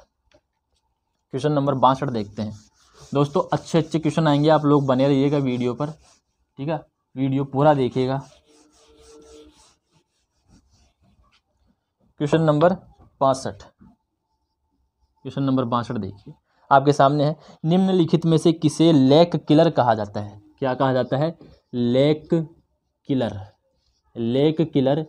क्वेश्चन नंबर 62 देखते हैं। दोस्तों अच्छे अच्छे क्वेश्चन आएंगे, आप लोग बने रहिएगा वीडियो पर, ठीक है, वीडियो पूरा देखिएगा। क्वेश्चन नंबर 62, क्वेश्चन नंबर 62 देखिए। आपके सामने है। निम्नलिखित में से किसे लेक किलर कहा जाता है? क्या कहा जाता है? Lake killer. लेक किलर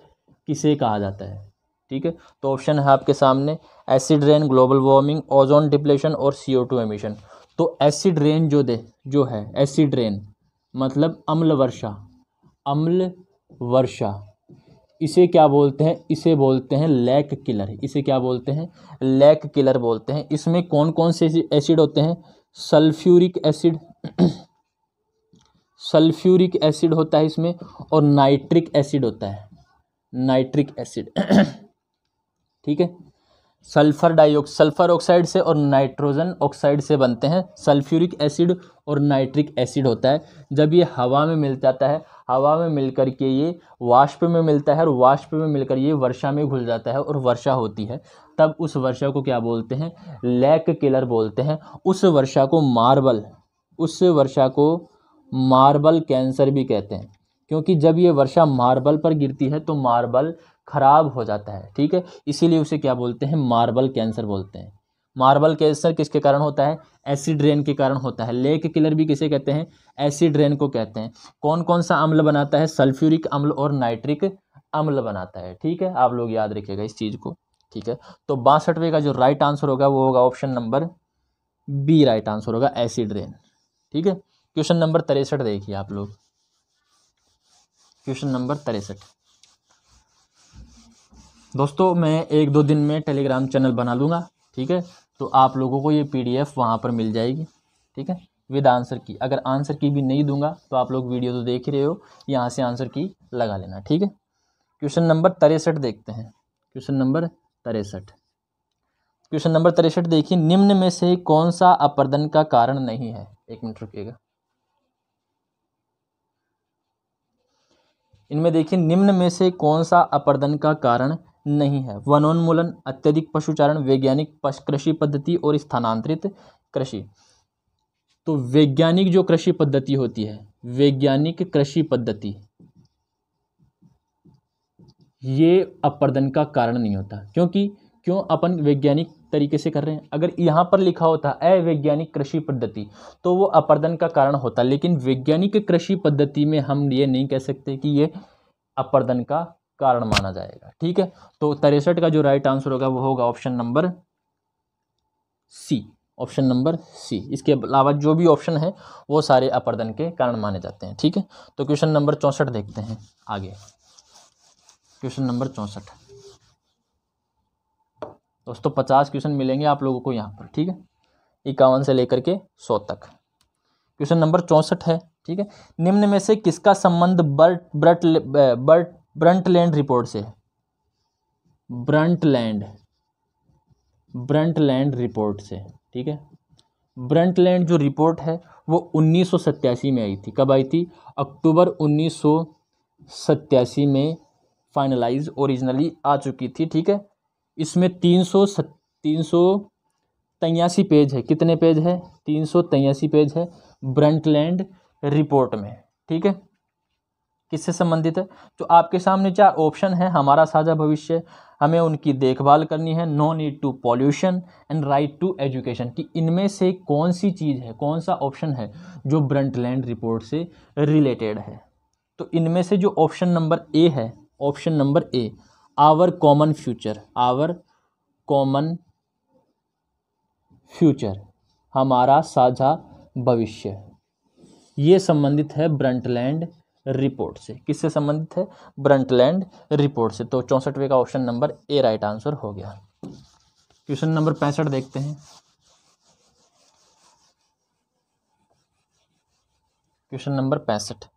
किसे कहा जाता है? ठीक है, तो ऑप्शन है आपके सामने acid rain, global warming, ozone depletion और CO2 एमिशन। तो एसिड रेन जो है एसिड रेन मतलब अम्ल वर्षा, अम्ल वर्षा, इसे क्या बोलते हैं? इसे बोलते हैं लेक किलर। इसे क्या बोलते हैं? लेक किलर बोलते हैं। इसमें कौन कौन से एसिड होते हैं? सल्फ्यूरिक एसिड सल्फ्यूरिक एसिड होता है इसमें, और नाइट्रिक एसिड होता है, नाइट्रिक एसिड। ठीक है, सल्फर ऑक्साइड से और नाइट्रोजन ऑक्साइड से बनते हैं सल्फ्यूरिक एसिड और नाइट्रिक एसिड होता है। जब ये हवा में मिल जाता है, हवा में मिलकर के ये वाष्प में मिलता है और वाष्प में मिलकर ये वर्षा में घुल जाता है और वर्षा होती है, तब उस वर्षा को क्या बोलते हैं? लेक किलर बोलते हैं। उस वर्षा को मार्बल कैंसर भी कहते हैं, क्योंकि जब ये वर्षा मार्बल पर गिरती है तो मार्बल खराब हो जाता है। ठीक है, इसीलिए उसे क्या बोलते हैं? मार्बल कैंसर बोलते हैं। मार्बल कैंसर किसके कारण होता है? एसिड रेन के कारण होता है। लेक किलर भी किसे कहते हैं? एसिड रेन को कहते हैं। कौन कौन सा अम्ल बनाता है? सल्फ्यूरिक अम्ल और नाइट्रिक अम्ल बनाता है। ठीक है, आप लोग याद रखिएगा इस चीज़ को। ठीक है, तो 62वें का जो राइट आंसर होगा वो होगा option number B, right answer होगा एसिड रेन। ठीक है, क्वेश्चन नंबर 63 देखिए आप लोग। क्वेश्चन नंबर 63 दोस्तों, मैं 1-2 दिन में टेलीग्राम चैनल बना लूँगा। ठीक है, तो आप लोगों को ये PDF वहाँ पर मिल जाएगी। ठीक है, विद आंसर की। अगर आंसर की भी नहीं दूंगा तो आप लोग वीडियो तो देख ही रहे हो, यहाँ से आंसर की लगा लेना। ठीक है, क्वेश्चन नंबर 63 देखते हैं। क्वेश्चन नंबर 63 देखिए, निम्न में से कौन सा अपर्दन का कारण नहीं है? 1 मिनट रुकिएगा। इनमें देखिए, निम्न में से कौन सा अपर्दन का कारण नहीं है? वनोन्मूलन, अत्यधिक पशुचारण, वैज्ञानिक कृषि पद्धति और स्थानांतरित कृषि। तो वैज्ञानिक जो कृषि पद्धति होती है, वैज्ञानिक कृषि पद्धति, ये अपर्दन का कारण नहीं होता। क्यों अपन वैज्ञानिक तरीके से कर रहे हैं? अगर यहाँ पर लिखा होता अवैज्ञानिक कृषि पद्धति तो वो अपर्दन का कारण होता, लेकिन वैज्ञानिक कृषि पद्धति में हम ये नहीं कह सकते कि ये अपर्दन का कारण माना जाएगा। ठीक है, तो 63 का जो राइट आंसर होगा वो होगा option number C, option number C. इसके अलावा जो भी ऑप्शन है वो सारे अपर्दन के कारण माने जाते हैं। ठीक है, तो क्वेश्चन नंबर 64 देखते हैं आगे। क्वेश्चन नंबर 64 दोस्तों, 50 क्वेश्चन मिलेंगे आप लोगों को यहाँ पर। ठीक है, 51 से लेकर के 100 तक। क्वेश्चन नंबर 64 है। ठीक है, निम्न में से किसका संबंध ब्रंटलैंड रिपोर्ट से? ब्रंटलैंड रिपोर्ट से। ठीक है, ब्रंटलैंड जो रिपोर्ट है वो 1987 में आई थी। कब आई थी? अक्टूबर 1987 में फाइनलाइज ओरिजिनली आ चुकी थी। ठीक है, इसमें 383 पेज है। कितने पेज है? 383 पेज है ब्रंटलैंड रिपोर्ट में। ठीक है, किससे संबंधित है? तो आपके सामने 4 ऑप्शन है। हमारा साझा भविष्य, हमें उनकी देखभाल करनी है, no need to pollution and right to education. कि इनमें से कौन सी चीज़ है, कौन सा ऑप्शन है जो ब्रंटलैंड रिपोर्ट से रिलेटेड है? तो इनमें से जो ऑप्शन नंबर ए है, option number A, our common future, our common future, हमारा साझा भविष्य, ये संबंधित है ब्रंटलैंड रिपोर्ट से। किससे संबंधित है? ब्रंटलैंड रिपोर्ट से। तो 64वें का option number A right answer हो गया। क्वेश्चन नंबर 65 देखते हैं। क्वेश्चन नंबर 65,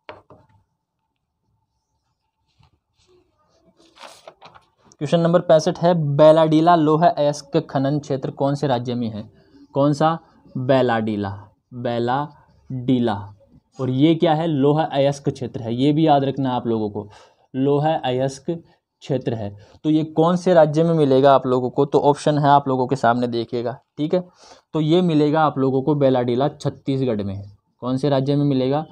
क्वेश्चन नंबर 65 है, बैलाडीला लोह अयस्क खनन क्षेत्र कौन से राज्य में है? कौन सा? बैलाडीला, बैलाडीला। और ये क्या है? लोह अयस्क क्षेत्र है। ये भी याद रखना आप लोगों को, लोह अयस्क क्षेत्र है। तो ये कौन से राज्य में मिलेगा आप लोगों को? तो ऑप्शन है आप लोगों के सामने देखिएगा। ठीक है, तो ये मिलेगा आप लोगों को बैलाडीला छत्तीसगढ़ में। कौन से राज्य में मिलेगा?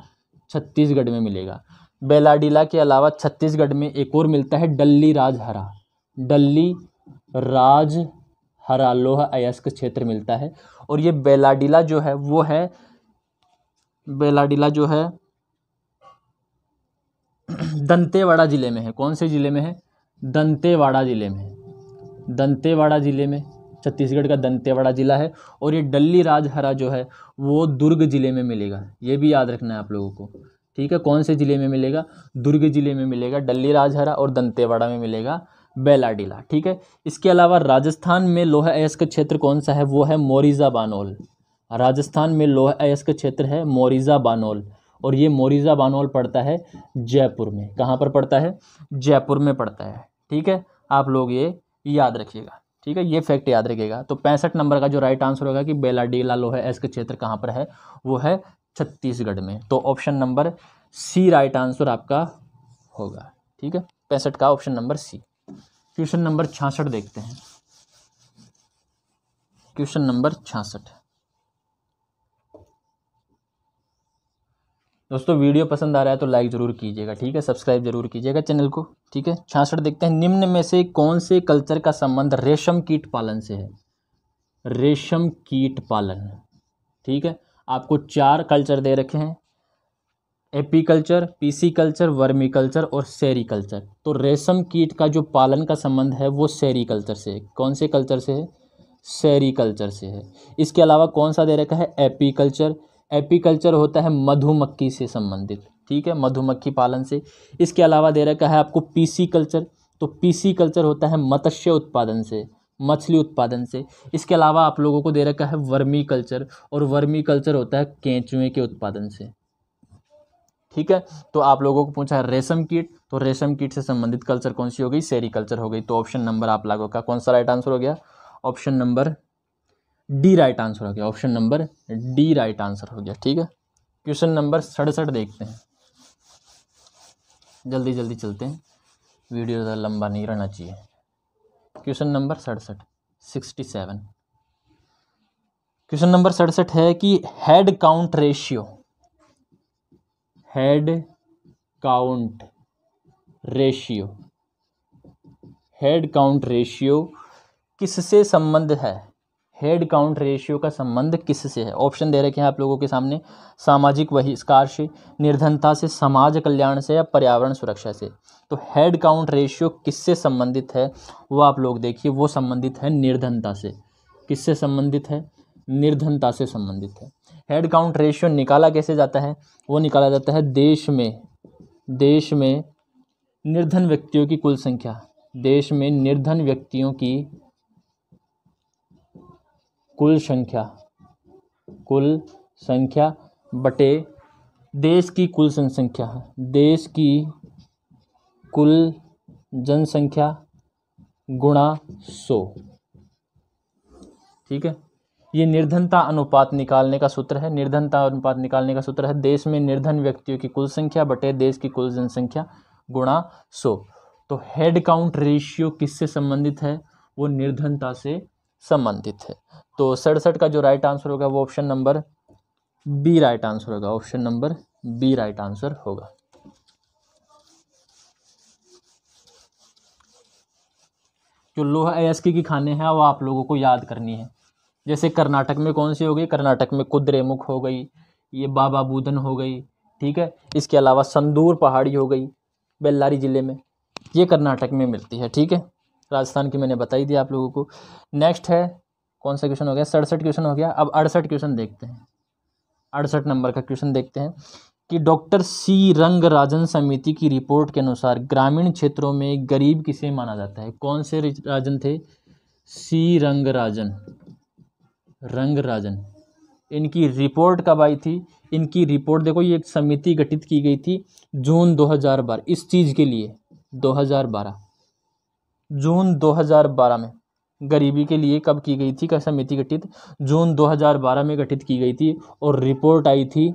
छत्तीसगढ़ में मिलेगा। बैलाडीला के अलावा छत्तीसगढ़ में एक और मिलता है डल्ली राजहरा, डल्ली राजहरा। हरा लोह अयस्क क्षेत्र मिलता है। और ये बेलाडीला जो है वो है, बेलाडीला जो है दंतेवाड़ा जिले में है। कौन से जिले में है? दंतेवाड़ा जिले में है। दंतेवाड़ा जिले में, छत्तीसगढ़ का दंतेवाड़ा जिला है। और ये डल्ली राजहरा जो है वो दुर्ग जिले में मिलेगा, ये भी याद रखना है आप लोगों को, ठीक है। कौन से जिले में मिलेगा? दुर्ग जिले में मिलेगा डल्ली राजहरा, और दंतेवाड़ा में मिलेगा बेलाडीला, ठीक है। इसके अलावा राजस्थान में लोह अयस्क क्षेत्र कौन सा है? वो है मोरिजा बानोल। राजस्थान में लोह अयस्क क्षेत्र है मोरिजा बानोल, और ये मोरिजा बानोल पड़ता है जयपुर में। कहाँ पर पड़ता है? जयपुर में पड़ता है, ठीक है। आप लोग ये याद रखिएगा, ठीक है, ये फैक्ट याद रखिएगा। तो 65 नंबर का जो राइट आंसर होगा कि बेलाडीला लोह अयस्क क्षेत्र कहाँ पर है? वो है छत्तीसगढ़ में। तो option number C right answer आपका होगा, ठीक है। 65 का option number C. Question number 66 देखते हैं। Question number 66। दोस्तों वीडियो पसंद आ रहा है तो लाइक ज़रूर कीजिएगा, ठीक है, सब्सक्राइब जरूर कीजिएगा चैनल को, ठीक है। 66 देखते हैं। निम्न में से कौन से कल्चर का संबंध रेशम कीट पालन से है? रेशम कीट पालन, ठीक है। आपको 4 कल्चर दे रखे हैं, एपीकल्चर, पीसीकल्चर, वर्मीकल्चर और सेरीकल्चर। तो रेशम कीट का जो पालन का संबंध है वो सेरीकल्चर से है। कौन से कल्चर से है? सेरीकल्चर से है। इसके अलावा कौन सा दे रखा है? एपीकल्चर। एपीकल्चर होता है मधुमक्खी से संबंधित, ठीक है, मधुमक्खी पालन से। इसके अलावा दे रखा है आपको पीसीकल्चर। तो पीसीकल्चर होता है मत्स्य उत्पादन से, मछली उत्पादन से। इसके अलावा आप लोगों को दे रखा है वर्मी कल्चर, और वर्मी कल्चर होता है केंचुए के उत्पादन से, ठीक है। तो आप लोगों को पूछा है रेशम कीट, तो रेशम कीट से संबंधित कल्चर कौन सी हो गई? सेरीकल्चर हो गई। तो ऑप्शन नंबर आप लोगों का कौन सा राइट आंसर हो गया? Option number D right answer हो गया। Option number D right answer हो गया, ठीक है। क्वेश्चन नंबर 67 देखते हैं। जल्दी जल्दी चलते हैं, वीडियो ज़्यादा लंबा नहीं रहना चाहिए। Question number 67। क्वेश्चन नंबर 67 है कि head count ratio, head count ratio, head count ratio किससे संबंध है? हेड काउंट रेशियो का संबंध किससे है? ऑप्शन दे रखे हैं आप लोगों के सामने। सामाजिक बहिष्कार से, निर्धनता से, समाज कल्याण से, या पर्यावरण सुरक्षा से। तो हेड काउंट रेशियो किससे संबंधित है वो आप लोग देखिए, वो संबंधित है निर्धनता से। किससे संबंधित है? निर्धनता से संबंधित है। हेड काउंट रेशियो निकाला कैसे जाता है? वो निकाला जाता है देश में निर्धन व्यक्तियों की कुल संख्या, देश में निर्धन व्यक्तियों की कुल संख्या बटे देश की कुल जनसंख्या, देश की कुल जनसंख्या गुणा 100, ठीक है। ये निर्धनता अनुपात निकालने का सूत्र है। निर्धनता अनुपात निकालने का सूत्र है देश में निर्धन व्यक्तियों की कुल संख्या बटे देश की कुल जनसंख्या गुणा 100। तो हेड काउंट रेशियो किससे संबंधित है? वो निर्धनता से संबंधित है। तो 67 का जो राइट आंसर होगा वो option number B right answer होगा। Option number B right answer होगा। जो लोह अयस्क की खाने हैं वो आप लोगों को याद करनी है। जैसे कर्नाटक में कौन सी हो गई? कर्नाटक में कुद्रेमुख हो गई, ये बाबा बूदन हो गई, ठीक है। इसके अलावा संदूर पहाड़ी हो गई बेल्लारी ज़िले में, ये कर्नाटक में मिलती है, ठीक है। राजस्थान की मैंने बताई दी आप लोगों को। नेक्स्ट है कौन सा क्वेश्चन हो गया? 67 क्वेश्चन हो गया। अब 68 क्वेश्चन देखते हैं। 68 नंबर का क्वेश्चन देखते हैं कि डॉक्टर सी रंगराजन समिति की रिपोर्ट के अनुसार ग्रामीण क्षेत्रों में गरीब किसे माना जाता है? कौन से राजन थे? सी रंगराजन। इनकी रिपोर्ट कब आई थी? इनकी रिपोर्ट देखो, ये एक समिति गठित की गई थी जून 2012 इस चीज़ के लिए। 2012 जून 2012 में गरीबी के लिए कब की गई थी क्या समिति गठित? जून 2012 में गठित की गई थी, और रिपोर्ट आई थी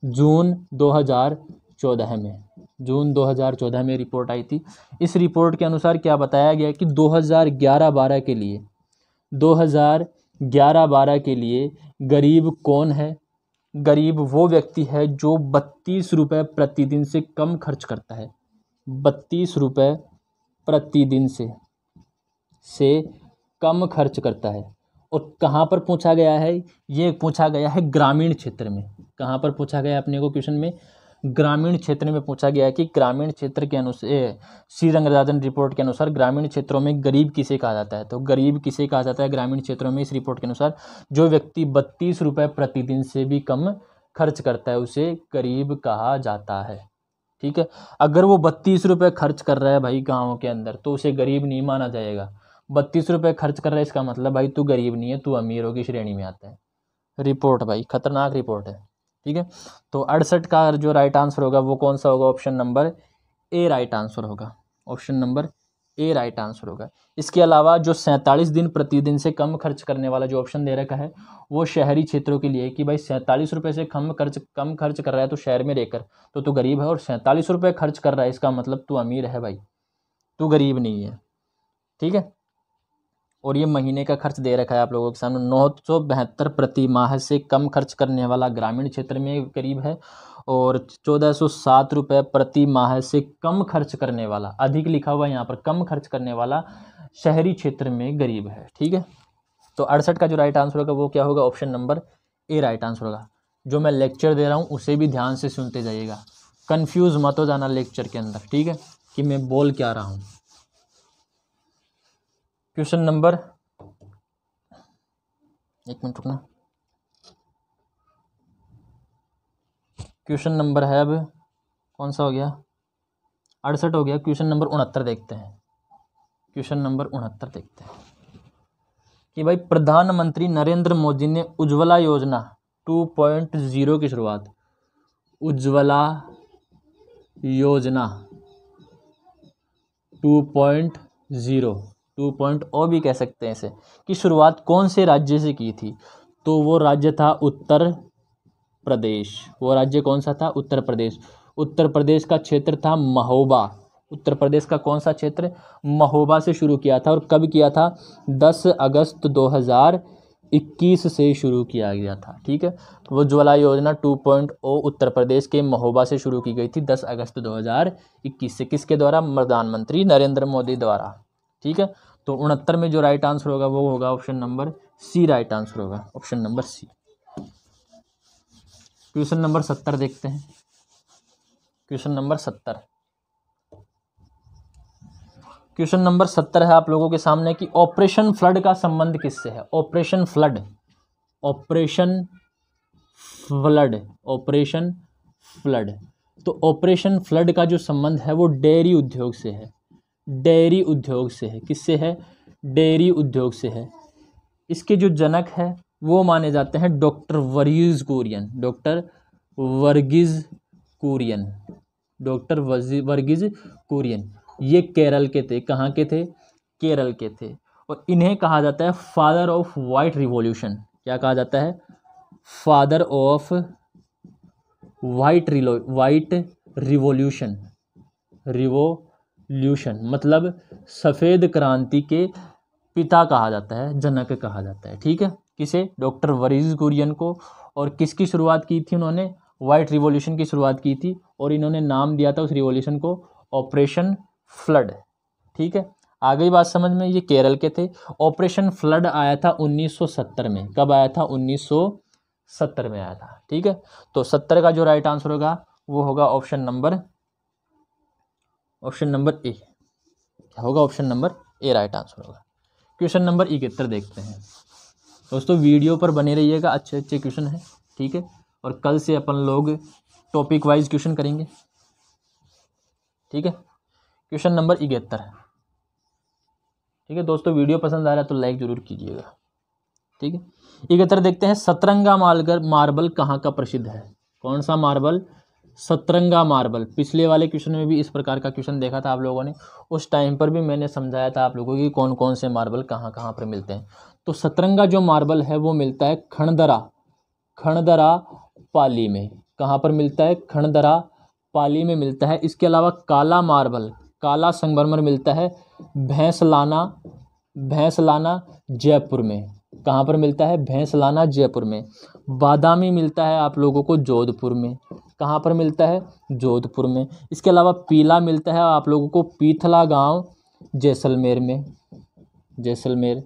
जून 2014 में। जून 2014 में रिपोर्ट आई थी। इस रिपोर्ट के अनुसार क्या बताया गया कि 2011-12 के लिए 2011-12 के लिए गरीब कौन है? गरीब वो व्यक्ति है जो 32 रुपये प्रतिदिन से कम खर्च करता है। 32 रुपये प्रतिदिन से कम खर्च करता है। और कहाँ पर पूछा गया है, ये पूछा गया है ग्रामीण क्षेत्र में। कहाँ पर पूछा गया अपने को क्वेश्चन में, ग्रामीण क्षेत्र में पूछा गया है कि ग्रामीण क्षेत्र के अनुसार सी रंगराजन रिपोर्ट के अनुसार ग्रामीण क्षेत्रों में गरीब किसे कहा जाता है। तो गरीब किसे कहा जाता है ग्रामीण क्षेत्रों में, इस रिपोर्ट के अनुसार जो व्यक्ति 32 रुपये प्रतिदिन से भी कम खर्च करता है उसे गरीब कहा जाता है। ठीक है, अगर वो 32 रुपये खर्च कर रहा है भाई गाँव के अंदर तो उसे गरीब नहीं माना जाएगा। 32 रुपये खर्च कर रहा है इसका मतलब भाई तू गरीब नहीं है, तू अमीरों की श्रेणी में आता है। रिपोर्ट भाई खतरनाक रिपोर्ट है। ठीक है, तो 68 का जो राइट आंसर होगा वो कौन सा होगा, option number A right answer होगा। Option number A right answer होगा। इसके अलावा जो 47 दिन प्रतिदिन से कम खर्च करने वाला जो ऑप्शन दे रखा है वो शहरी क्षेत्रों के लिए कि भाई 47 रुपये से कम खर्च कर रहा है तो शहर में रहकर तो तू गरीब है, और 47 रुपये खर्च कर रहा है इसका मतलब तू अमीर है भाई, तू गरीब नहीं है। ठीक है, और ये महीने का खर्च दे रखा है आप लोगों के सामने, 972 प्रति माह से कम खर्च करने वाला ग्रामीण क्षेत्र में गरीब है, और 1407 रुपये प्रति माह से कम खर्च करने वाला, अधिक लिखा हुआ यहाँ पर, कम खर्च करने वाला शहरी क्षेत्र में गरीब है। ठीक है, तो 68 का जो राइट आंसर होगा वो क्या होगा, option number A right answer होगा। जो मैं लेक्चर दे रहा हूँ उसे भी ध्यान से सुनते जाइएगा, कन्फ्यूज़ मत हो जाना लेक्चर के अंदर। ठीक है, कि मैं बोल क्या रहा हूँ। क्वेश्चन नंबर, एक मिनट रुकना, क्वेश्चन नंबर है अब कौन सा हो गया, 68 हो गया। क्वेश्चन नंबर 69 देखते हैं। क्वेश्चन नंबर 69 देखते हैं कि भाई प्रधानमंत्री नरेंद्र मोदी ने उज्ज्वला योजना 2.0 की शुरुआत, उज्ज्वला योजना 2.0 भी कह सकते हैं इसे, की शुरुआत कौन से राज्य से की थी। तो वो राज्य था उत्तर प्रदेश। वो राज्य कौन सा था, उत्तर प्रदेश। उत्तर प्रदेश का क्षेत्र था महोबा। उत्तर प्रदेश का कौन सा क्षेत्र, महोबा से शुरू किया था। और कब किया था, 10 अगस्त 2021 से शुरू किया गया था। ठीक है, वो उज्ज्वला योजना 2.0 उत्तर प्रदेश के महोबा से शुरू की गई थी 10 अगस्त 2021 से। किसके द्वारा, प्रधानमंत्री नरेंद्र मोदी द्वारा। ठीक है, तो 69 में जो राइट आंसर होगा वो होगा option number C right answer होगा, option number C. Question number 70 देखते हैं। क्वेश्चन नंबर 70, क्वेश्चन नंबर 70 है आप लोगों के सामने कि ऑपरेशन फ्लड का संबंध किससे है। Operation flood, operation flood, operation flood. तो ऑपरेशन फ्लड का जो संबंध है वो डेयरी उद्योग से है। डेयरी उद्योग से है। किससे है, डेयरी उद्योग से है। इसके जो जनक है वो माने जाते हैं doctor Varghese Kurien. Doctor Varghese Kurien, doctor Varghese Kurien. ये केरल के थे। कहाँ के थे, केरल के थे। और इन्हें कहा जाता है फादर ऑफ वाइट रिवॉल्यूशन। क्या कहा जाता है, father of white revolution. Revolution मतलब सफ़ेद क्रांति के पिता कहा जाता है, जनक कहा जाता है। ठीक है, किसे, डॉक्टर वर्गीज कुरियन को। और किसकी शुरुआत की थी उन्होंने, वाइट रिवॉल्यूशन की शुरुआत की थी। और इन्होंने नाम दिया था उस रिवॉल्यूशन को ऑपरेशन फ्लड। ठीक है, आ गई बात समझ में। ये केरल के थे। ऑपरेशन फ्लड आया था 1970 में। कब आया था, 1970 में आया था। ठीक है, तो 70 का जो राइट आंसर होगा वो होगा ऑप्शन नंबर ए। क्या होगा, option number A right answer होगा। क्वेश्चन नंबर 71 देखते हैं। दोस्तों वीडियो पर बने रहिएगा, अच्छे अच्छे क्वेश्चन हैं। ठीक है, और कल से अपन लोग टॉपिक वाइज क्वेश्चन करेंगे। ठीक है, क्वेश्चन नंबर 71। ठीक है दोस्तों, वीडियो पसंद आ रहा है तो लाइक जरूर कीजिएगा। ठीक है, 71 देखते हैं। सतरंगा मार्बल कहाँ का प्रसिद्ध है। कौन सा मार्बल, सतरंगा मार्बल। पिछले वाले क्वेश्चन में भी इस प्रकार का क्वेश्चन देखा था आप लोगों ने। उस टाइम पर भी मैंने समझाया था आप लोगों की कौन कौन से मार्बल कहाँ कहाँ पर मिलते हैं। तो सतरंगा जो मार्बल है वो मिलता है खंडदरा पाली में। कहाँ पर मिलता है, खंडदरा पाली में मिलता है। इसके अलावा काला मार्बल, काला संगमरमर मिलता है भैंसलाना जयपुर में। कहाँ पर मिलता है, भैंसलाना जयपुर में। बादामी मिलता है आप लोगों को जोधपुर में। कहाँ पर मिलता है, जोधपुर में। इसके अलावा पीला मिलता है आप लोगों को पीथला गांव जैसलमेर में, जैसलमेर।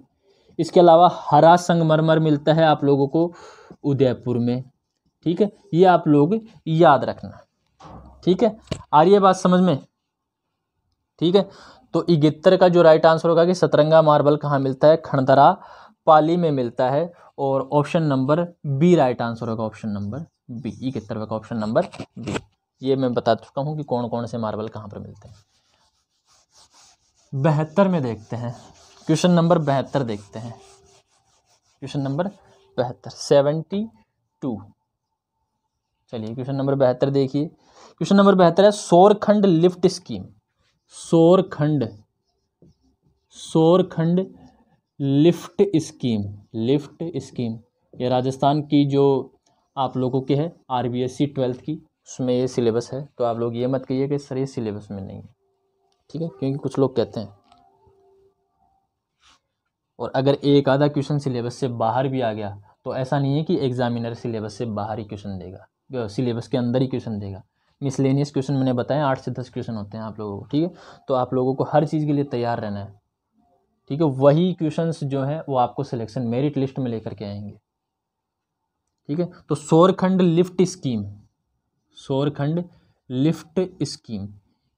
इसके अलावा हरा संगमरमर मिलता है आप लोगों को उदयपुर में, ठीक है, ये आप लोग याद रखना, ठीक है। आ रही है बात समझ में, ठीक है। तो इगित्तर का जो राइट आंसर होगा कि सतरंगा मार्बल कहाँ मिलता है, खंडतरा पाली में मिलता है, और option number B right answer होगा, ऑप्शन नंबर बी, इगित्तर का ऑप्शन नंबर बी। ये मैं बता चुका हूँ कि कौन कौन से मार्बल कहाँ पर मिलते हैं। 72 में देखते हैं, क्वेश्चन नंबर 72 देखते हैं, क्वेश्चन नंबर 72 72। चलिए क्वेश्चन नंबर 72 देखिए, क्वेश्चन नंबर 72 है Saurkhand lift scheme, Saurkhand lift scheme, lift scheme ये राजस्थान की जो आप लोगों के है आरबीएससी 12th की, उसमें ये सिलेबस है। तो आप लोग ये मत कहिए कि सर ये सिलेबस में नहीं है, ठीक है, क्योंकि कुछ लोग कहते हैं। और अगर एक आधा क्वेश्चन सिलेबस से बाहर भी आ गया तो ऐसा नहीं है कि एग्जामिनर सिलेबस से बाहर ही क्वेश्चन देगा, सिलेबस के अंदर ही क्वेश्चन देगा। मिसलेनियस क्वेश्चन मैंने बताया 8 से 10 क्वेश्चन होते हैं आप लोगों को, ठीक है। तो आप लोगों को हर चीज़ के लिए तैयार रहना है, ठीक है। वही क्वेश्चंस जो है वो आपको सिलेक्शन मेरिट लिस्ट में लेकर के आएंगे, ठीक है। तो सौरखंड lift scheme, Saurkhand lift scheme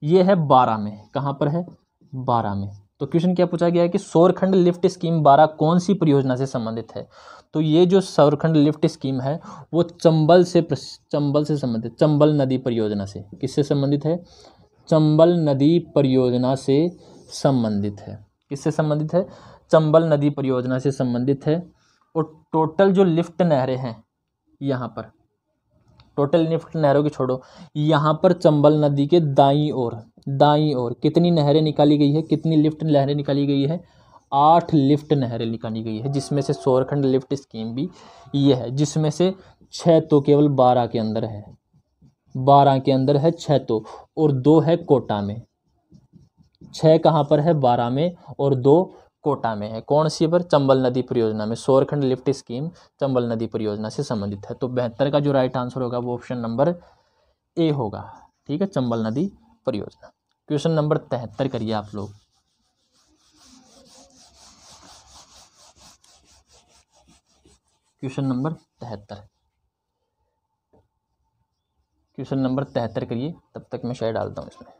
ये है 12 में, कहाँ पर है 12 में। तो क्वेश्चन क्या पूछा गया है कि सौरखंड लिफ्ट स्कीम 12 कौन सी परियोजना से संबंधित है। तो ये जो सौरखंड लिफ्ट स्कीम है वो चंबल से संबंधित, चंबल नदी परियोजना से, किससे संबंधित है, चंबल नदी परियोजना से संबंधित है। किससे संबंधित है, चंबल नदी परियोजना से संबंधित है। और टोटल जो लिफ्ट नहरें हैं यहाँ पर, टोटल लिफ्ट नहरों की छोड़ो, यहाँ पर चंबल नदी के दाईं ओर कितनी नहरें निकाली गई है, कितनी लिफ्ट नहरें निकाली गई है, 8 लिफ्ट नहरें निकाली गई है, जिसमें से सौरखंड लिफ्ट स्कीम भी ये है, जिसमें से 6 तो केवल 12 के अंदर है, 12 के अंदर है 6 तो, और 2 है कोटा में। 6 कहाँ पर है, 12 में, और 2 कोटा में है। कौन सी पर, चंबल नदी परियोजना में, सौरखंड लिफ्ट स्कीम चंबल नदी परियोजना से संबंधित है। तो 72 का जो राइट आंसर होगा वो ऑप्शन नंबर ए होगा, ठीक है, चंबल नदी परियोजना। क्वेश्चन नंबर 73 करिए आप लोग, क्वेश्चन नंबर 73, क्वेश्चन नंबर 73 करिए, तब तक मैं शेयर डालता हूँ इसमें।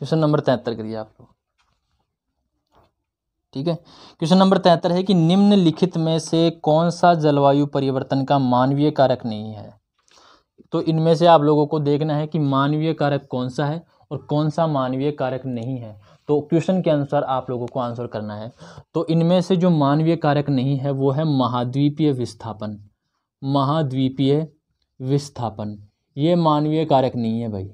क्वेश्चन नंबर 73 करिए आप लोग, ठीक है। क्वेश्चन नंबर 73 है कि निम्नलिखित में से कौन सा जलवायु परिवर्तन का मानवीय कारक नहीं है। तो इनमें से आप लोगों को देखना है कि मानवीय कारक कौन सा है और कौन सा मानवीय कारक नहीं है। तो क्वेश्चन के अनुसार आप लोगों को आंसर करना है। तो इनमें से जो मानवीय कारक नहीं है वो है महाद्वीपीय विस्थापन, महाद्वीपीय विस्थापन ये मानवीय कारक नहीं है भाई।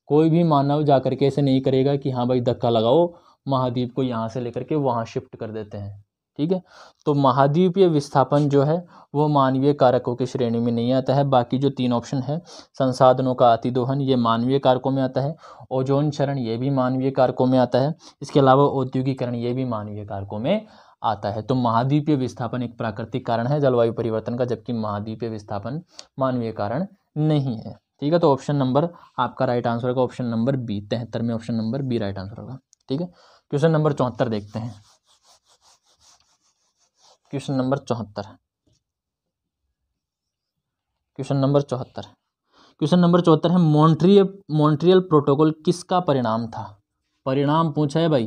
कोई भी मानव जा करके ऐसे नहीं करेगा कि हाँ भाई धक्का लगाओ महाद्वीप को यहाँ से लेकर के वहाँ शिफ्ट कर देते हैं, ठीक है। तो महाद्वीपीय विस्थापन जो है वो मानवीय कारकों की श्रेणी में नहीं आता है। बाकी जो 3 ऑप्शन है, संसाधनों का अतिदोहन ये मानवीय कारकों में आता है, ओजोन क्षरण ये भी मानवीय कारकों में आता है, इसके अलावा औद्योगिकरण ये भी मानवीय कारकों में आता है। तो महाद्वीपीय विस्थापन एक प्राकृतिक कारण है जलवायु परिवर्तन का, जबकि महाद्वीपीय विस्थापन मानवीय कारण नहीं है, ठीक है। तो ऑप्शन नंबर आपका राइट आंसर होगा ऑप्शन नंबर बी, 73 में option number B right answer होगा, ठीक है। क्वेश्चन नंबर 74 देखते हैं, question number 74, question number 74, question number 74 है मॉन्ट्रियल प्रोटोकॉल किसका परिणाम था। परिणाम पूछा है भाई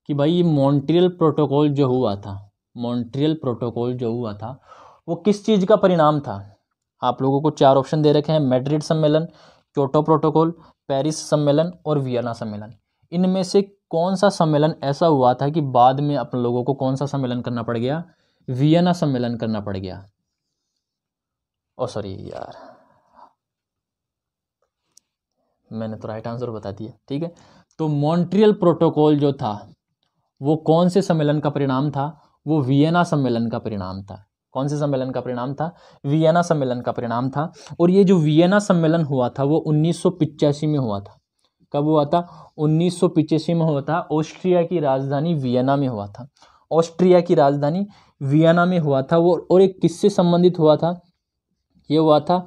कि भाई ये मॉन्ट्रियल प्रोटोकॉल जो हुआ था, मॉन्ट्रियल प्रोटोकॉल जो हुआ था वो किस चीज़ का परिणाम था। आप लोगों को 4 ऑप्शन दे रखे हैं, मैड्रिड सम्मेलन, क्योटो प्रोटोकॉल, पेरिस सम्मेलन और वियना सम्मेलन। इनमें से कौन सा सम्मेलन ऐसा हुआ था कि बाद में अपन लोगों को कौन सा सम्मेलन करना पड़ गया, वियना सम्मेलन करना पड़ गया। ओ सॉरी यार, मैंने तो राइट आंसर बता दिया, ठीक है। तो मॉन्ट्रियल प्रोटोकॉल जो था वो कौन से सम्मेलन का परिणाम था, वो वियना सम्मेलन का परिणाम था। कौन से सम्मेलन का परिणाम था, वियना सम्मेलन का परिणाम था। और ये जो वियना सम्मेलन हुआ था वो 1985 में हुआ था। कब हुआ था, 1985 में हुआ था। ऑस्ट्रिया की राजधानी वियना में हुआ था, ऑस्ट्रिया की राजधानी वियना में हुआ था वो। और एक किससे संबंधित हुआ था, ये हुआ था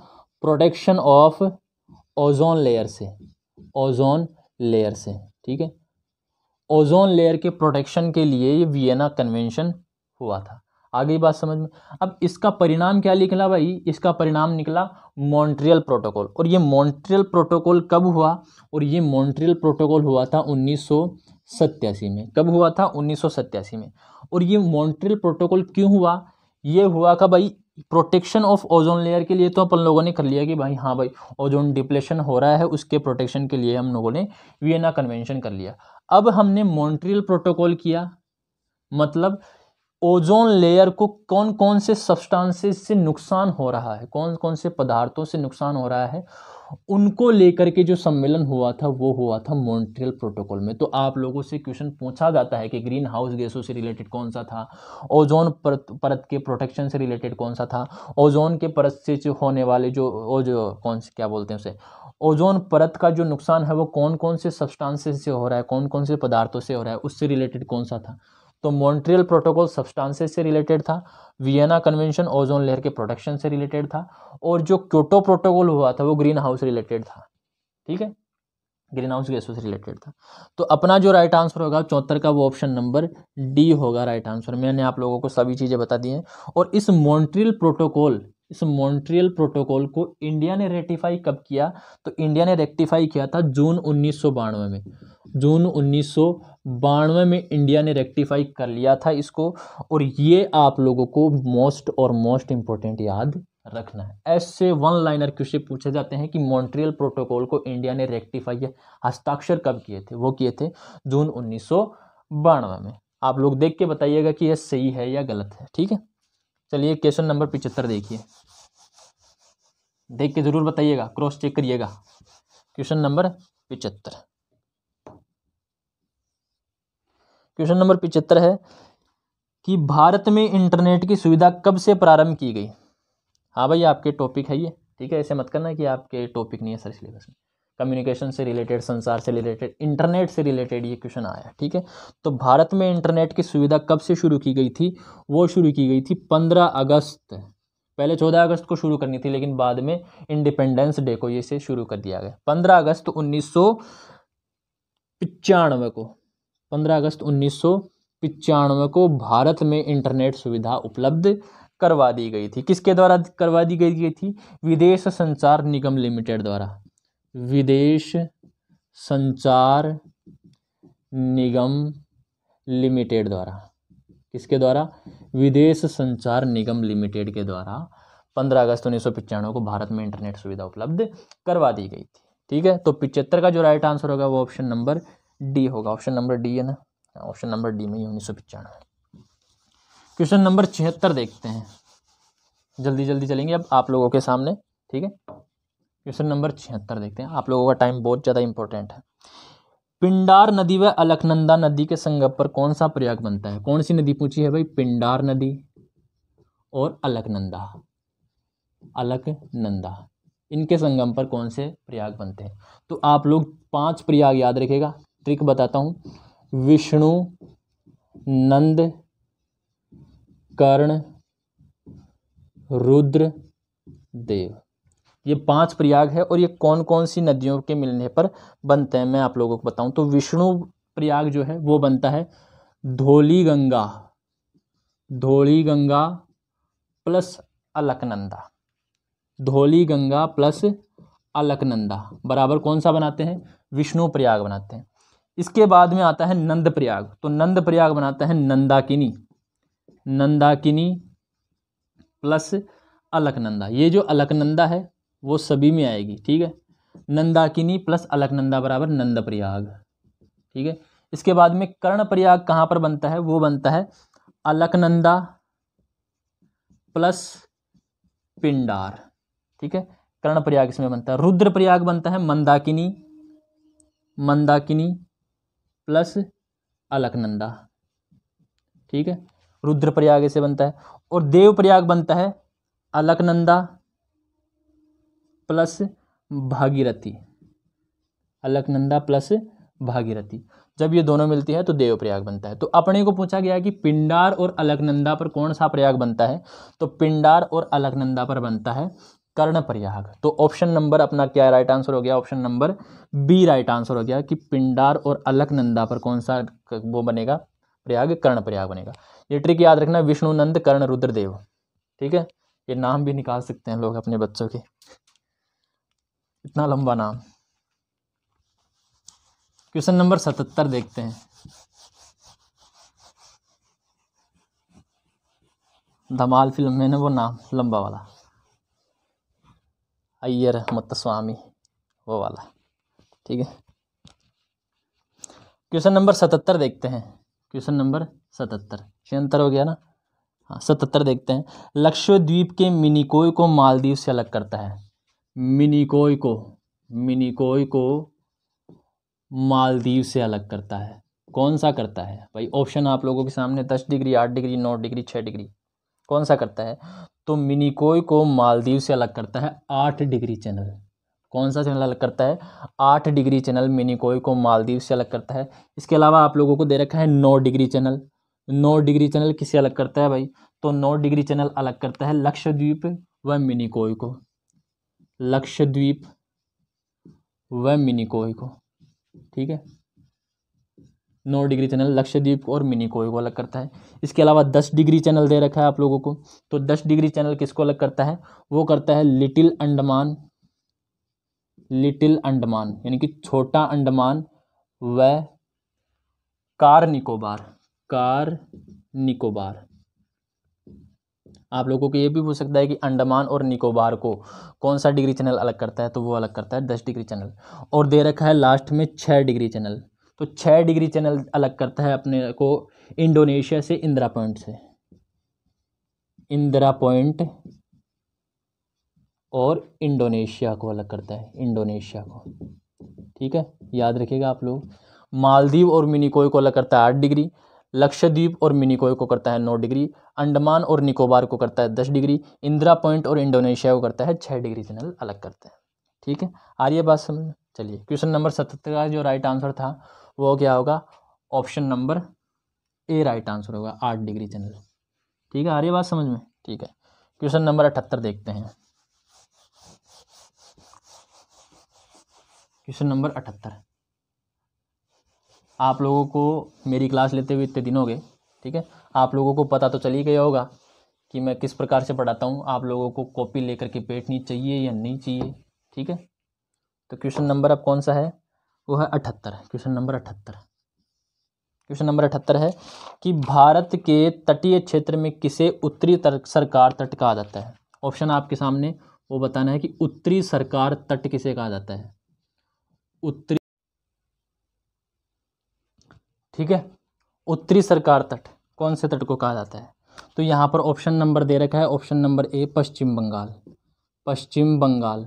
प्रोटेक्शन ऑफ ओजोन लेयर से, ओजोन लेयर से, ठीक है। ओजोन लेयर के प्रोटेक्शन के लिए ये वियना कन्वेंशन हुआ था। आगे बात समझ में। अब इसका परिणाम क्या निकला भाई, इसका परिणाम निकला मॉन्ट्रियल प्रोटोकॉल। और ये मॉन्ट्रियल प्रोटोकॉल कब हुआ, और ये मॉन्ट्रियल प्रोटोकॉल हुआ था 1987 में। कब हुआ था, 1987 में। और ये मॉन्ट्रियल प्रोटोकॉल क्यों हुआ, ये हुआ का भाई प्रोटेक्शन ऑफ ओजोन लेयर के लिए। तो अपन लोगों ने कर लिया कि भाई हाँ भाई ओजोन डिप्लेशन हो रहा है, उसके प्रोटेक्शन के लिए हम लोगों ने वियना कन्वेंशन कर लिया। अब हमने मॉन्ट्रियल प्रोटोकॉल किया, मतलब ओजोन लेयर को कौन कौन से सब्सटेंसेस से नुकसान हो रहा है, कौन कौन से पदार्थों से नुकसान हो रहा है, उनको लेकर के जो सम्मेलन हुआ था वो हुआ था मॉन्ट्रियल प्रोटोकॉल में। तो आप लोगों से क्वेश्चन पूछा जाता है कि ग्रीन हाउस गैसों से रिलेटेड कौन सा था, ओजोन परत के प्रोटेक्शन से रिलेटेड कौन सा था, ओजोन के परत से जो होने वाले जो कौन से क्या बोलते हैं उसे, ओजोन परत का जो नुकसान है वो कौन कौन से सब्सटेंसेस से हो रहा है, कौन कौन से पदार्थों से हो रहा है, उससे रिलेटेड कौन सा था। तो मॉन्ट्रियल प्रोटोकॉल सब्सटेंसेस से रिलेटेड था, वियना कन्वेंशन ओजोन लेयर के प्रोटेक्शन से रिलेटेड था, और जो क्योटो प्रोटोकॉल हुआ था वो ग्रीन हाउस रिलेटेड था, ठीक है, ग्रीन हाउस गैसों से रिलेटेड था। तो अपना जो राइट आंसर होगा 74 का वो ऑप्शन नंबर डी होगा राइट आंसर। मैंने आप लोगों को सभी चीज़ें बता दी हैं। और इस मॉन्ट्रियल प्रोटोकॉल को इंडिया ने रेटिफाई कब किया, तो इंडिया ने रेक्टिफाई किया था जून 1992 में। जून 1992 में इंडिया ने रेक्टिफाई कर लिया था इसको। और ये आप लोगों को मोस्ट इंपॉर्टेंट याद रखना है। ऐसे वन लाइनर क्वेश्चन पूछे जाते हैं कि मॉन्ट्रियल प्रोटोकॉल को इंडिया ने रेक्टिफाई हस्ताक्षर कब किए थे, वो किए थे जून 1992 में। आप लोग देख के बताइएगा कि यह सही है या गलत है, ठीक है। चलिए क्वेश्चन नंबर 75 देखिए, देख के जरूर बताइएगा, क्रॉस चेक करिएगा। क्वेश्चन नंबर 75, क्वेश्चन नंबर 75 है कि भारत में इंटरनेट की सुविधा कब से प्रारंभ की गई। हाँ भाई आपके टॉपिक है ये, ठीक है, ऐसे मत करना कि आपके टॉपिक नहीं है सर सिलेबस में। कम्युनिकेशन से रिलेटेड, संचार से रिलेटेड, इंटरनेट से रिलेटेड ये क्वेश्चन आया, ठीक है। तो भारत में इंटरनेट की सुविधा कब से शुरू की गई थी, वो शुरू की गई थी 15 अगस्त। पहले 14 अगस्त को शुरू करनी थी, लेकिन बाद में इंडिपेंडेंस डे को ये से शुरू कर दिया गया। 15 अगस्त 1995 को, 15 अगस्त 1995 को भारत में इंटरनेट सुविधा उपलब्ध करवा दी गई थी। किसके द्वारा करवा दी गई थी, विदेश संचार निगम लिमिटेड द्वारा। विदेश संचार निगम लिमिटेड द्वारा, किसके द्वारा, विदेश संचार निगम लिमिटेड के द्वारा 15 अगस्त 1995 को भारत में इंटरनेट सुविधा उपलब्ध करवा दी गई थी, ठीक है। तो 75 का जो राइट आंसर होगा वो ऑप्शन नंबर डी होगा। ऑप्शन नंबर डी है ना, ऑप्शन नंबर डी में ही 1995। क्वेश्चन नंबर 76 देखते हैं, जल्दी जल्दी चलेंगे अब आप लोगों के सामने, ठीक है। क्वेश्चन नंबर 76 देखते हैं, आप लोगों का टाइम बहुत ज़्यादा इंपॉर्टेंट है। पिंडार नदी व अलकनंदा नदी के संगम पर कौन सा प्रयाग बनता है। कौन सी नदी पूछी है भाई, पिंडार नदी और अलकनंदा, अलकनंदा, इनके संगम पर कौन से प्रयाग बनते हैं। तो आप लोग 5 प्रयाग याद रखेगा, ट्रिक बताता हूँ। विष्णु, नंद, कर्ण, रुद्र, देव, ये 5 प्रयाग है। और ये कौन कौन सी नदियों के मिलने पर बनते हैं मैं आप लोगों को बताऊं। तो विष्णु प्रयाग जो है वो बनता है धौली गंगा, धौली गंगा प्लस अलकनंदा, धौली गंगा प्लस अलकनंदा बराबर कौन सा बनाते हैं, विष्णु प्रयाग बनाते हैं। इसके बाद में आता है नंद प्रयाग। तो नंद प्रयाग बनाता है नंदाकिनी, नंदाकिनी प्लस अलकनंदा। ये जो अलकनंदा है वो सभी में आएगी, ठीक है। नंदाकिनी प्लस अलकनंदा बराबर नंद प्रयाग, ठीक है। इसके बाद में कर्ण प्रयाग कहाँ पर बनता है, वो बनता है अलकनंदा प्लस पिंडार, ठीक है। कर्ण प्रयाग इसमें बनता है। रुद्र प्रयाग बनता है मंदाकिनी, मंदाकिनी प्लस अलकनंदा, ठीक है। रुद्र प्रयाग ऐसे बनता है। और देव प्रयाग बनता है अलकनंदा प्लस भागीरथी, अलकनंदा प्लस भागीरथी। जब ये दोनों मिलती है तो देव प्रयाग बनता है। तो अपने को पूछा गया कि पिंडार और अलकनंदा पर कौन सा प्रयाग बनता है। तो पिंडार और अलकनंदा पर बनता है कर्णप्रयाग। तो ऑप्शन नंबर अपना क्या राइट आंसर हो गया, option number B right answer हो गया कि पिंडार और अलकनंदा पर कौन सा वो बनेगा, प्रयाग, कर्णप्रयाग बनेगा। ये ट्रिक याद रखना, विष्णुनंद कर्ण रुद्रदेव, ठीक है। ये नाम भी निकाल सकते हैं लोग अपने बच्चों के, इतना लंबा नाम। क्वेश्चन नंबर 77 देखते हैं। धमाल फिल्म में ना वो नाम लंबा वाला, अय्यर मुत्तस्वामी, वो वाला, ठीक है। क्वेश्चन नंबर 77 देखते हैं। क्वेश्चन नंबर 77, 76 हो गया ना, हाँ 77 देखते हैं। लक्षद्वीप के मिनिकोय को मालदीव से अलग करता है। मिनिकोय को मालदीव से अलग करता है, कौन सा करता है भाई? ऑप्शन आप लोगों के सामने 10 डिग्री, 8 डिग्री, 9 डिग्री, 6 डिग्री, कौन सा करता है? तो मिनिकोय को मालदीव से अलग करता है 8 डिग्री चैनल। कौन सा चैनल अलग करता है? 8 डिग्री चैनल मिनिकोय को मालदीव से अलग करता है। इसके अलावा आप लोगों को दे रखा है 9 डिग्री चैनल। 9 डिग्री चैनल किसे अलग करता है भाई? तो 9 डिग्री चैनल अलग करता है लक्षद्वीप व मिनिकोय को, लक्षद्वीप व मिनिकोय को, ठीक है। 9 डिग्री चैनल लक्षद्वीप और मिनिकोय को अलग करता है। इसके अलावा 10 डिग्री चैनल दे रखा है आप लोगों को। तो 10 डिग्री चैनल किसको अलग करता है? वो करता है लिटिल अंडमान, लिटिल अंडमान यानी कि छोटा अंडमान व कार निकोबार, कार निकोबार। आप लोगों को ये भी पूछ सकता है कि अंडमान और निकोबार को कौन सा डिग्री चैनल अलग करता है? तो वो अलग करता है 10 डिग्री चैनल। और दे रखा है लास्ट में 6 डिग्री चैनल। तो 6 डिग्री चैनल अलग करता है अपने को इंडोनेशिया से, इंदिरा पॉइंट से, इंदिरा पॉइंट और इंडोनेशिया को अलग करता है, इंडोनेशिया को, ठीक है। याद रखिएगा आप लोग। मालदीव और मिनिकोय को अलग करता है 8 डिग्री, लक्षद्वीप और मिनिकोय को करता है 9 डिग्री, अंडमान और निकोबार को करता है 10 डिग्री, इंदिरा पॉइंट और इंडोनेशिया को करता है 6 डिग्री चैनल अलग करता है, ठीक है। आ रही है बात समझ में? चलिए, क्वेश्चन नंबर 77 का जो राइट आंसर था वो क्या होगा? Option number A right answer होगा, 8 डिग्री चैनल, ठीक है। आ रही है बात समझ में? ठीक है। क्वेश्चन नंबर 78 देखते हैं। क्वेश्चन नंबर 78, आप लोगों को मेरी क्लास लेते हुए इतने दिन हो गए, ठीक है। आप लोगों को पता तो चल ही गया होगा कि मैं किस प्रकार से पढ़ाता हूँ। आप लोगों को कॉपी लेकर के बैठनी चाहिए या नहीं चाहिए, ठीक है। तो क्वेश्चन नंबर अब कौन सा है? वो है 78, क्वेश्चन नंबर 78। क्वेश्चन नंबर 78 है कि भारत के तटीय क्षेत्र में किसे उत्तरी सरकार तट कहा जाता है? ऑप्शन आपके सामने, वो बताना है कि उत्तरी सरकार तट किसे कहा जाता है, उत्तरी, ठीक है। उत्तरी सरकार तट कौन से तट को कहा जाता है? तो यहाँ पर ऑप्शन नंबर दे रखा है, ऑप्शन नंबर ए पश्चिम बंगाल, पश्चिम बंगाल,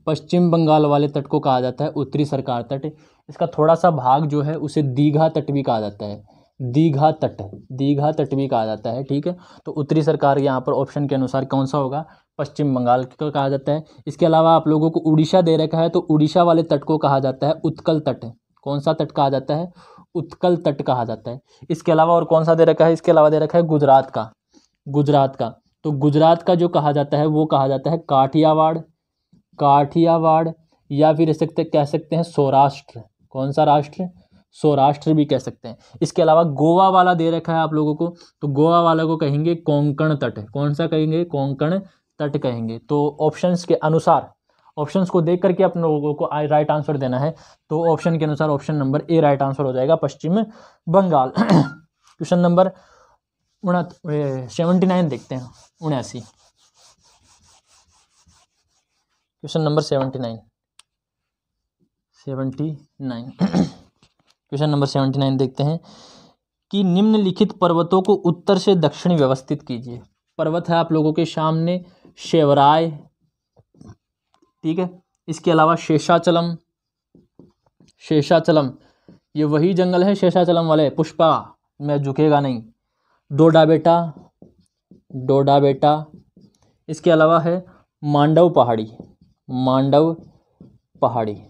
पश्चिम बंगाल वाले तट को कहा जाता है उत्तरी सरकार तट। इसका थोड़ा सा भाग जो है उसे दीघा तट भी कहा जाता है, दीघा तट, दीघा तट भी कहा जाता है, ठीक है। तो उत्तरी सरकार यहाँ पर ऑप्शन के अनुसार कौन सा होगा? पश्चिम बंगाल को कहा जाता है। इसके अलावा आप लोगों को उड़ीसा दे रखा है, तो उड़ीसा वाले तट को कहा जाता है उत्कल तट। कौन सा तट कहा जाता है? उत्कल तट कहा जाता है। इसके अलावा और कौन सा दे रखा है? इसके अलावा दे रखा है गुजरात का, गुजरात का। तो गुजरात का जो कहा जाता है वो कहा जाता है काठियावाड़, काठियावाड़, या फिर कह सकते हैं सौराष्ट्र। कौन सा राष्ट्र? सौराष्ट्र भी कह सकते हैं। इसके अलावा गोवा वाला दे रखा है आप लोगों को, तो गोवा वाला को कहेंगे कोंकण तट। कौन सा कहेंगे? कोंकण तट कहेंगे। तो ऑप्शंस के अनुसार, ऑप्शंस को देख करके अपने लोगों को राइट आंसर देना है। तो ऑप्शन के अनुसार option number A right answer हो जाएगा, पश्चिम बंगाल। क्वेश्चन नंबर 79 देखते हैं, 79, क्वेश्चन नंबर 79, 79। क्वेश्चन नंबर 79 देखते हैं कि निम्नलिखित पर्वतों को उत्तर से दक्षिण व्यवस्थित कीजिए। पर्वत है आप लोगों के सामने शेवराय, ठीक है। इसके अलावा शेषाचलम, शेषाचलम ये वही जंगल है शेषाचलम वाले, पुष्पा में झुकेगा नहीं। डोडा बेटा, डोडा बेटा। इसके अलावा है मांडव पहाड़ी, मांडव पहाड़ी।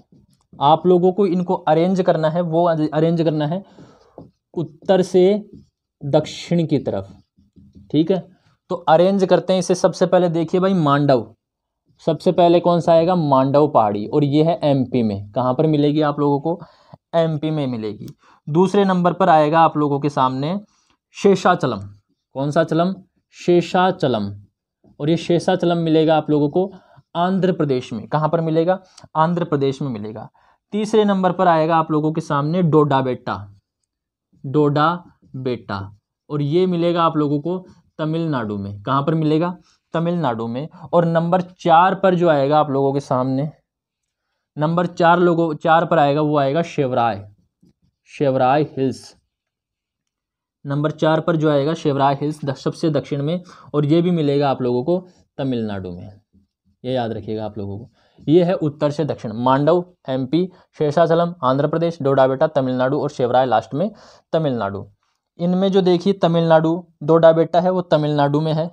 आप लोगों को इनको अरेंज करना है, वो अरेंज करना है उत्तर से दक्षिण की तरफ, ठीक है। तो अरेंज करते हैं इसे। सबसे पहले देखिए भाई, मांडव सबसे पहले कौन सा आएगा, मांडव पहाड़ी, और ये है एमपी में। कहाँ पर मिलेगी आप लोगों को, एमपी में मिलेगी। दूसरे नंबर पर आएगा आप लोगों के सामने शेषाचलम। कौन सा चलम, शेषाचलम, और ये शेषाचलम मिलेगा आप लोगों को आंध्र प्रदेश में। कहाँ पर मिलेगा, आंध्र प्रदेश में मिलेगा। तीसरे नंबर पर आएगा आप लोगों के सामने डोडा बेटा, डोडा बेटा, और ये मिलेगा आप लोगों को तमिलनाडु में। कहाँ पर मिलेगा, तमिलनाडु में। और नंबर 4 पर जो आएगा आप लोगों के सामने, नंबर 4 पर आएगा, वो आएगा शिवराय, शिवराय हिल्स। नंबर 4 पर जो आएगा शिवराय हिल्स सबसे दक्षिण में, और ये भी मिलेगा आप लोगों को तमिलनाडु में। ये याद रखिएगा आप लोगों को। ये है उत्तर से दक्षिण, मांडव एमपी, शेषाचलम आंध्र प्रदेश, डोडा बेटा तमिलनाडु, और शिवराय लास्ट में तमिलनाडु। इनमें जो देखिए तमिलनाडु, डोडा बेटा है वो तमिलनाडु में है।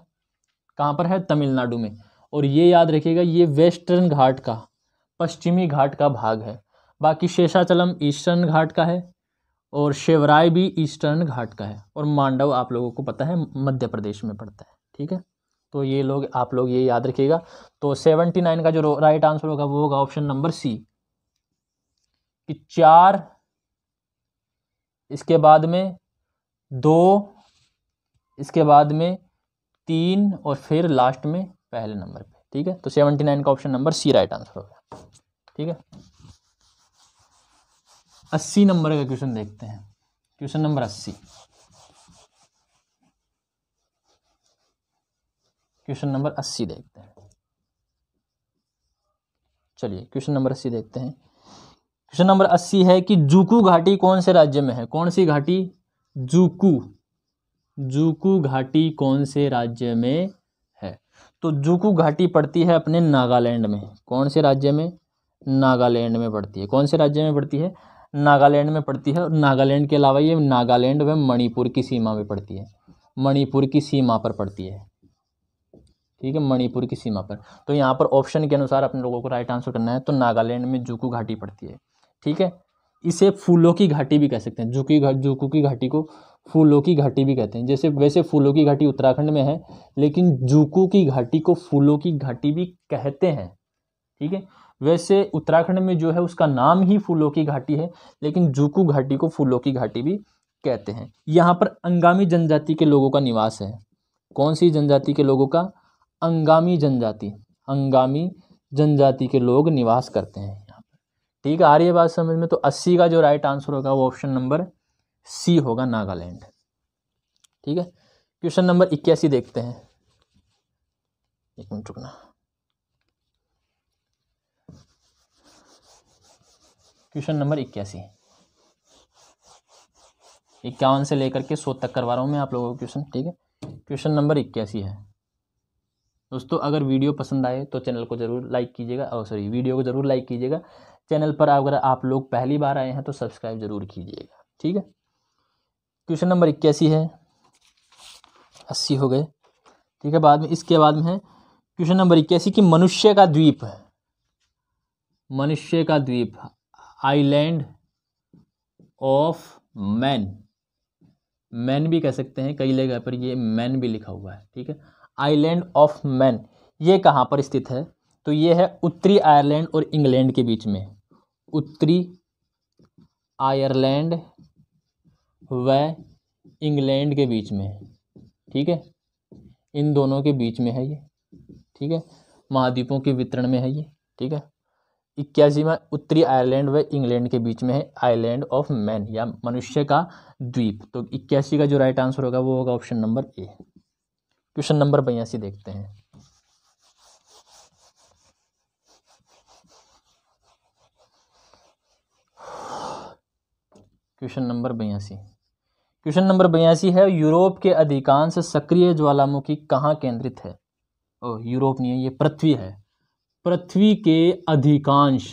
कहाँ पर है, तमिलनाडु में। और ये याद रखिएगा, ये वेस्टर्न घाट का, पश्चिमी घाट का भाग है। बाकी शेषाचलम ईस्टर्न घाट का है, और शिवराय भी ईस्टर्न घाट का है, और मांडव आप लोगों को पता है मध्य प्रदेश में पड़ता है। ठीक है, तो ये लोग आप लोग ये याद रखिएगा। तो 79 का जो राइट आंसर होगा वो होगा ऑप्शन नंबर सी, कि 4, इसके बाद में 2, इसके बाद में 3, और फिर लास्ट में पहले नंबर पे। ठीक है, तो 79 का option number C right answer होगा। ठीक है, 80 नंबर का क्वेश्चन देखते हैं। क्वेश्चन नंबर 80, क्वेश्चन नंबर 80 देखते हैं। चलिए क्वेश्चन नंबर 80 देखते हैं। क्वेश्चन नंबर 80 है कि जूकू घाटी कौन से राज्य में है। कौन सी घाटी, जूकू, जूकू घाटी कौन से राज्य में है। तो जूकू घाटी पड़ती है अपने नागालैंड में। कौन से राज्य में, नागालैंड में पड़ती है। कौन से राज्य में पड़ती है, नागालैंड में पड़ती है। और नागालैंड के अलावा ये नागालैंड व मणिपुर की सीमा में पड़ती है, मणिपुर की सीमा पर पड़ती है। ठीक है, मणिपुर की सीमा पर। तो यहाँ पर ऑप्शन के अनुसार अपने लोगों को राइट आंसर करना है। तो नागालैंड में जूकू घाटी पड़ती है। ठीक है, इसे फूलों की घाटी भी कह सकते हैं। जूकू की घाटी को फूलों की घाटी भी कहते हैं। जैसे वैसे फूलों की घाटी उत्तराखंड में है, लेकिन जूकू की घाटी को फूलों की घाटी भी कहते हैं। ठीक है, वैसे उत्तराखंड में जो है उसका नाम ही फूलों की घाटी है, लेकिन जूकू घाटी को फूलों की घाटी भी कहते हैं। यहाँ पर अंगामी जनजाति के लोगों का निवास है। कौन सी जनजाति के लोगों का, अंगामी जनजाति, अंगामी जनजाति के लोग निवास करते हैं यहाँ पर। ठीक है, आ रही है बात समझ में। तो 80 का जो राइट आंसर होगा वो ऑप्शन नंबर सी होगा, नागालैंड। ठीक है, क्वेश्चन नंबर 81 देखते हैं। एक मिनट रुकना। क्वेश्चन नंबर 81, 51 से लेकर के 100 तक करवा रहा हूँ मैं आप लोगों को क्वेश्चन। ठीक है, क्वेश्चन नंबर 81 है दोस्तों। अगर वीडियो पसंद आए तो चैनल को ज़रूर लाइक कीजिएगा, और सॉरी वीडियो को ज़रूर लाइक कीजिएगा। चैनल पर अगर आप लोग पहली बार आए हैं तो सब्सक्राइब जरूर कीजिएगा। ठीक है, क्वेश्चन नंबर 81 है, 80 हो गए। ठीक है, बाद में इसके बाद में है क्वेश्चन नंबर 81 कि मनुष्य का द्वीप, मनुष्य का द्वीप, आइलैंड ऑफ मैन, मैन भी कह सकते हैं, कई जगह पर ये मैन भी लिखा हुआ है। ठीक है, आइलैंड ऑफ मैन ये कहाँ पर स्थित है। तो ये है उत्तरी आयरलैंड और इंग्लैंड के बीच में, उत्तरी आयरलैंड व इंग्लैंड के बीच में। ठीक है, इन दोनों के बीच में है ये। ठीक है, महाद्वीपों के वितरण में है ये। ठीक है, 81 में उत्तरी आयरलैंड व इंग्लैंड के बीच में है आइलैंड ऑफ मैन या मनुष्य का द्वीप। तो 81 का जो राइट आंसर होगा वो होगा ऑप्शन नंबर ए। क्वेश्चन नंबर 82 देखते हैं। क्वेश्चन नंबर 82, क्वेश्चन नंबर 82 है यूरोप के अधिकांश सक्रिय ज्वालामुखी कहाँ केंद्रित है। ओह, यूरोप नहीं है, ये पृथ्वी है। पृथ्वी के अधिकांश,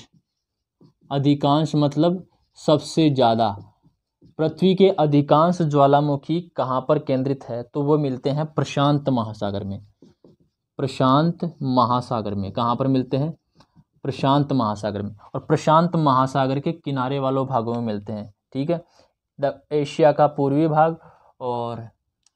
अधिकांश मतलब सबसे ज़्यादा, पृथ्वी के अधिकांश ज्वालामुखी कहाँ पर केंद्रित है। तो वो मिलते हैं प्रशांत महासागर में, प्रशांत महासागर में। कहाँ पर मिलते हैं, प्रशांत महासागर में। और प्रशांत महासागर के किनारे वालों भागों में मिलते हैं। ठीक है, एशिया का पूर्वी भाग और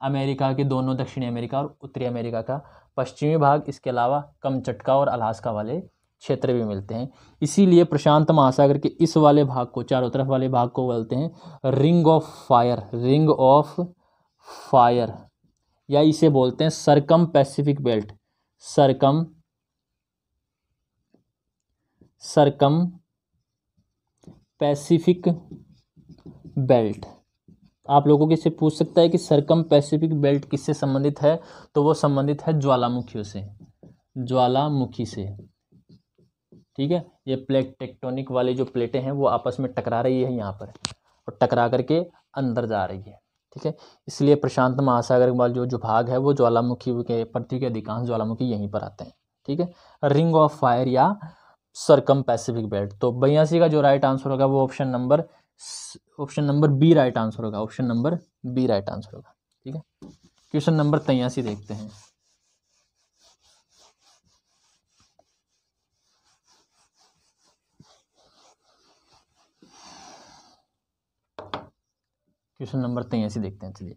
अमेरिका के दोनों, दक्षिणी अमेरिका और उत्तरी अमेरिका का पश्चिमी भाग, इसके अलावा कमचटका और अलास्का वाले क्षेत्र भी मिलते हैं। इसीलिए प्रशांत महासागर के इस वाले भाग को, चारों तरफ वाले भाग को बोलते हैं ring of fire, ring of fire, या इसे बोलते हैं सरकम पैसिफिक बेल्ट, सरकम पैसिफिक बेल्ट। आप लोगों के से पूछ सकता है कि सरकम पैसिफिक बेल्ट किससे संबंधित है, तो वो संबंधित है ज्वालामुखियों से, ज्वालामुखी से। ठीक है, ये प्लेट टेक्टोनिक वाली जो प्लेटें हैं वो आपस में टकरा रही है यहाँ पर, और टकरा करके अंदर जा रही है। ठीक है, इसलिए प्रशांत महासागर वाला जो भाग है वो ज्वालामुखी के, पृथ्वी के अधिकांश ज्वालामुखी यहीं पर आते हैं। ठीक है, रिंग ऑफ फायर या सरकम पैसिफिक बेल्ट। तो 82 का जो राइट आंसर होगा वो option number B right answer होगा, option number B right answer होगा। ठीक है, क्वेश्चन नंबर 83 देखते हैं। क्वेश्चन नंबर 83 देखते हैं। चलिए,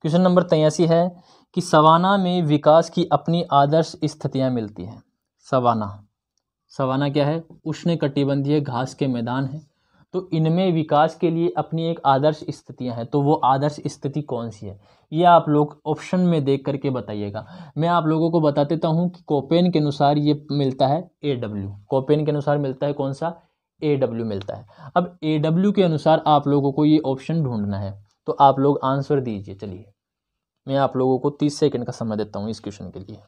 क्वेश्चन नंबर 83 है कि सवाना में विकास की अपनी आदर्श स्थितियां मिलती हैं। सवाना क्या है? उष्णकटिबंधीय घास के मैदान है। तो इनमें विकास के लिए अपनी एक आदर्श स्थितियां हैं। तो वो आदर्श स्थिति कौन सी है, ये आप लोग ऑप्शन में देख करके बताइएगा। मैं आप लोगों को बता देता हूँ कि कोपेन के अनुसार ये मिलता है AW, कोपेन के अनुसार मिलता है कौन सा? AW मिलता है। अब AW के अनुसार आप लोगों को ये ऑप्शन ढूंढना है, तो आप लोग आंसर दीजिए। चलिए, मैं आप लोगों को 30 सेकंड का समय देता हूँ इस क्वेश्चन के लिए।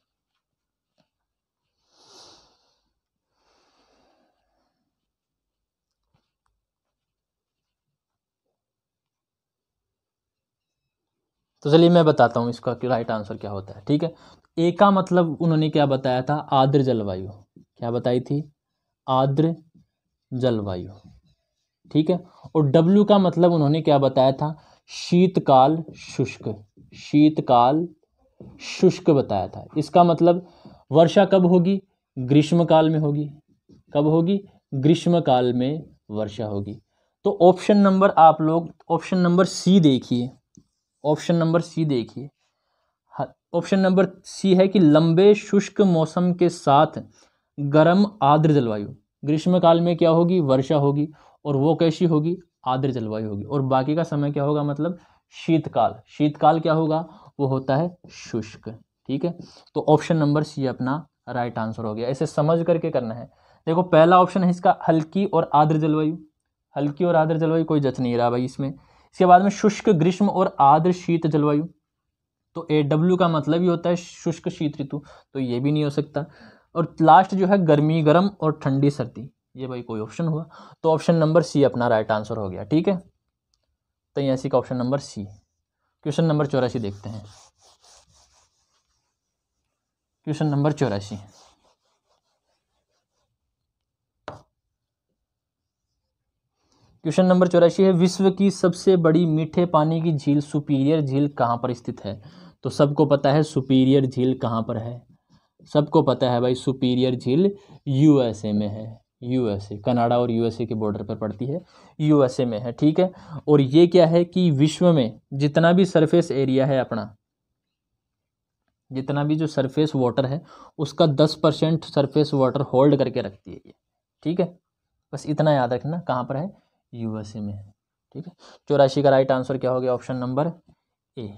तो चलिए मैं बताता हूँ इसका राइट आंसर क्या होता है। ठीक है, ए का मतलब उन्होंने क्या बताया था? आर्द्र जलवायु। क्या बताई थी? आर्द्र जलवायु। ठीक है, और डब्ल्यू का मतलब उन्होंने क्या बताया था? शीतकाल शुष्क, शीतकाल शुष्क बताया था। इसका मतलब वर्षा कब होगी? ग्रीष्मकाल में होगी। कब होगी? ग्रीष्मकाल में वर्षा होगी। तो ऑप्शन नंबर आप लोग ऑप्शन नंबर सी देखिए, ऑप्शन नंबर सी देखिए। ऑप्शन नंबर सी है कि लंबे शुष्क मौसम के साथ गर्म आर्द्र जलवायु। ग्रीष्मकाल में क्या होगी? वर्षा होगी, और वो कैसी होगी? आर्द्र जलवायु होगी। और बाकी का समय क्या होगा? मतलब शीतकाल। शीतकाल क्या होगा? वो होता है शुष्क। ठीक है, तो ऑप्शन नंबर सी अपना राइट आंसर हो गया। ऐसे समझ करके करना है। देखो, पहला ऑप्शन है इसका हल्की और आर्द्र जलवायु। हल्की और आर्द्र जलवायु कोई जच नहीं रहा भाई इसमें। इसके बाद में शुष्क ग्रीष्म और आर्द्र शीत जलवायु, तो AW का मतलब ही होता है शुष्क शीत ऋतु, तो ये भी नहीं हो सकता। और लास्ट जो है गर्मी गर्म और ठंडी सर्दी, ये भाई कोई ऑप्शन हुआ। तो ऑप्शन नंबर सी अपना राइट आंसर हो गया। ठीक है, तो ऐसी का option number C. Question number 84 देखते हैं। क्वेश्चन नंबर 84, क्वेश्चन नंबर 84 है, विश्व की सबसे बड़ी मीठे पानी की झील सुपीरियर झील कहाँ पर स्थित है? तो सबको पता है सुपीरियर झील कहाँ पर है। सबको पता है भाई, सुपीरियर झील USA में है। USA, कनाडा और USA के बॉर्डर पर पड़ती है, USA में है। ठीक है, और ये क्या है कि विश्व में जितना भी सरफेस एरिया है अपना, जितना भी जो सरफेस वाटर है उसका 10% सरफेस वाटर होल्ड करके रखती है ये। ठीक है, बस इतना याद रखना, कहाँ पर है? USA में है। ठीक है, 84 का राइट आंसर क्या हो गया? ऑप्शन नंबर ए।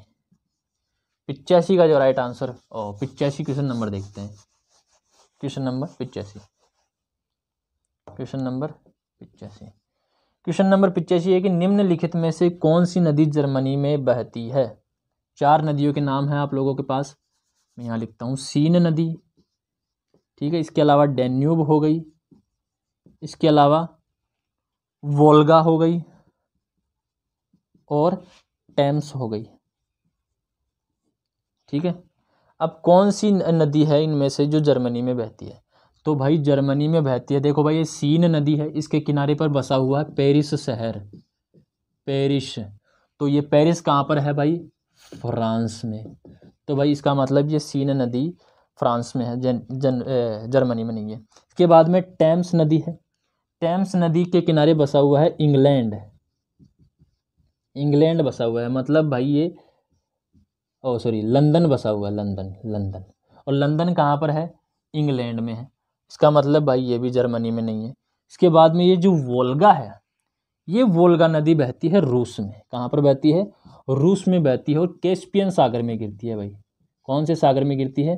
85 का जो राइट आंसर, 85 क्वेश्चन नंबर देखते हैं। Question number 85, question number 85, question number 85 है कि निम्नलिखित में से कौन सी नदी जर्मनी में बहती है? 4 नदियों के नाम हैं आप लोगों के पास, मैं यहाँ लिखता हूँ। सीन नदी, ठीक है, इसके अलावा डैन्यूब हो गई, इसके अलावा वोल्गा हो गई, और टेम्स हो गई। ठीक है, अब कौन सी नदी है इनमें से जो जर्मनी में बहती है? तो भाई जर्मनी में बहती है, देखो भाई ये सीन नदी है, इसके किनारे पर बसा हुआ है पेरिस शहर, पेरिस। तो ये पेरिस कहाँ पर है भाई? फ्रांस में। तो भाई इसका मतलब ये सीन नदी फ्रांस में है, जर्मनी में नहीं है। इसके बाद में टेम्स नदी है, टेम्स नदी के किनारे बसा हुआ है इंग्लैंड, इंग्लैंड बसा हुआ है, मतलब भाई ये लंदन बसा हुआ है, लंदन। और लंदन कहाँ पर है, इंग्लैंड में है। इसका मतलब भाई ये भी जर्मनी में नहीं है। इसके बाद में ये जो वोल्गा है, ये वोल्गा नदी बहती है रूस में। कहाँ पर बहती है, रूस में बहती है और कैस्पियन सागर में गिरती है भाई। कौन से सागर में गिरती है,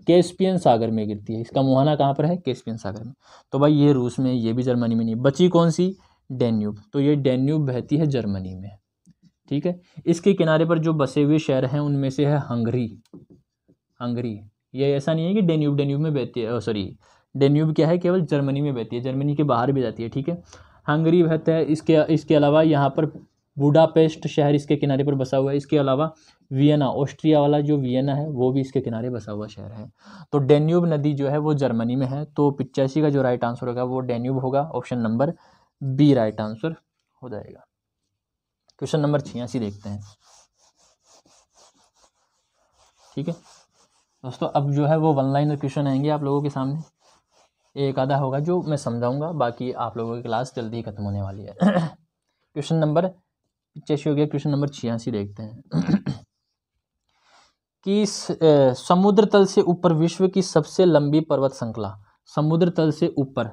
कैस्पियन सागर में गिरती है। इसका मुहाना कहाँ पर है, कैस्पियन सागर में। तो भाई ये रूस में, ये भी जर्मनी में नहीं। बची कौन सी, डेन्यूब। तो ये डेन्यूब बहती है जर्मनी में, ठीक है। इसके किनारे पर जो बसे हुए शहर हैं उनमें से है हंगरी। हंगरी, ये ऐसा नहीं है कि डेन्यूब में बहती है, सॉरी डेन्यूब क्या है, केवल जर्मनी में बहती है, जर्मनी के बाहर भी जाती है, ठीक है। हंगरी बहता है। इसके अलावा यहाँ पर बुडापेस्ट शहर इसके किनारे पर बसा हुआ है। इसके अलावा वियना, ऑस्ट्रिया वाला जो वियना है वो भी इसके किनारे बसा हुआ शहर है। तो डेन्यूब नदी जो है वो जर्मनी में है। तो 85 का जो राइट आंसर होगा वो डेन्यूब होगा। Option number B right answer हो जाएगा। क्वेश्चन नंबर 86 देखते हैं, ठीक है दोस्तों। अब जो है वो वन लाइनर क्वेश्चन आएंगे आप लोगों के सामने। एक आधा होगा जो मैं समझाऊंगा, बाकी आप लोगों की क्लास जल्दी ही खत्म होने वाली है। क्वेश्चन नंबर 85 हो गया। क्वेश्चन नंबर 86 देखते हैं कि समुद्र तल से ऊपर विश्व की सबसे लंबी पर्वत श्रृंखला, समुद्र तल से ऊपर,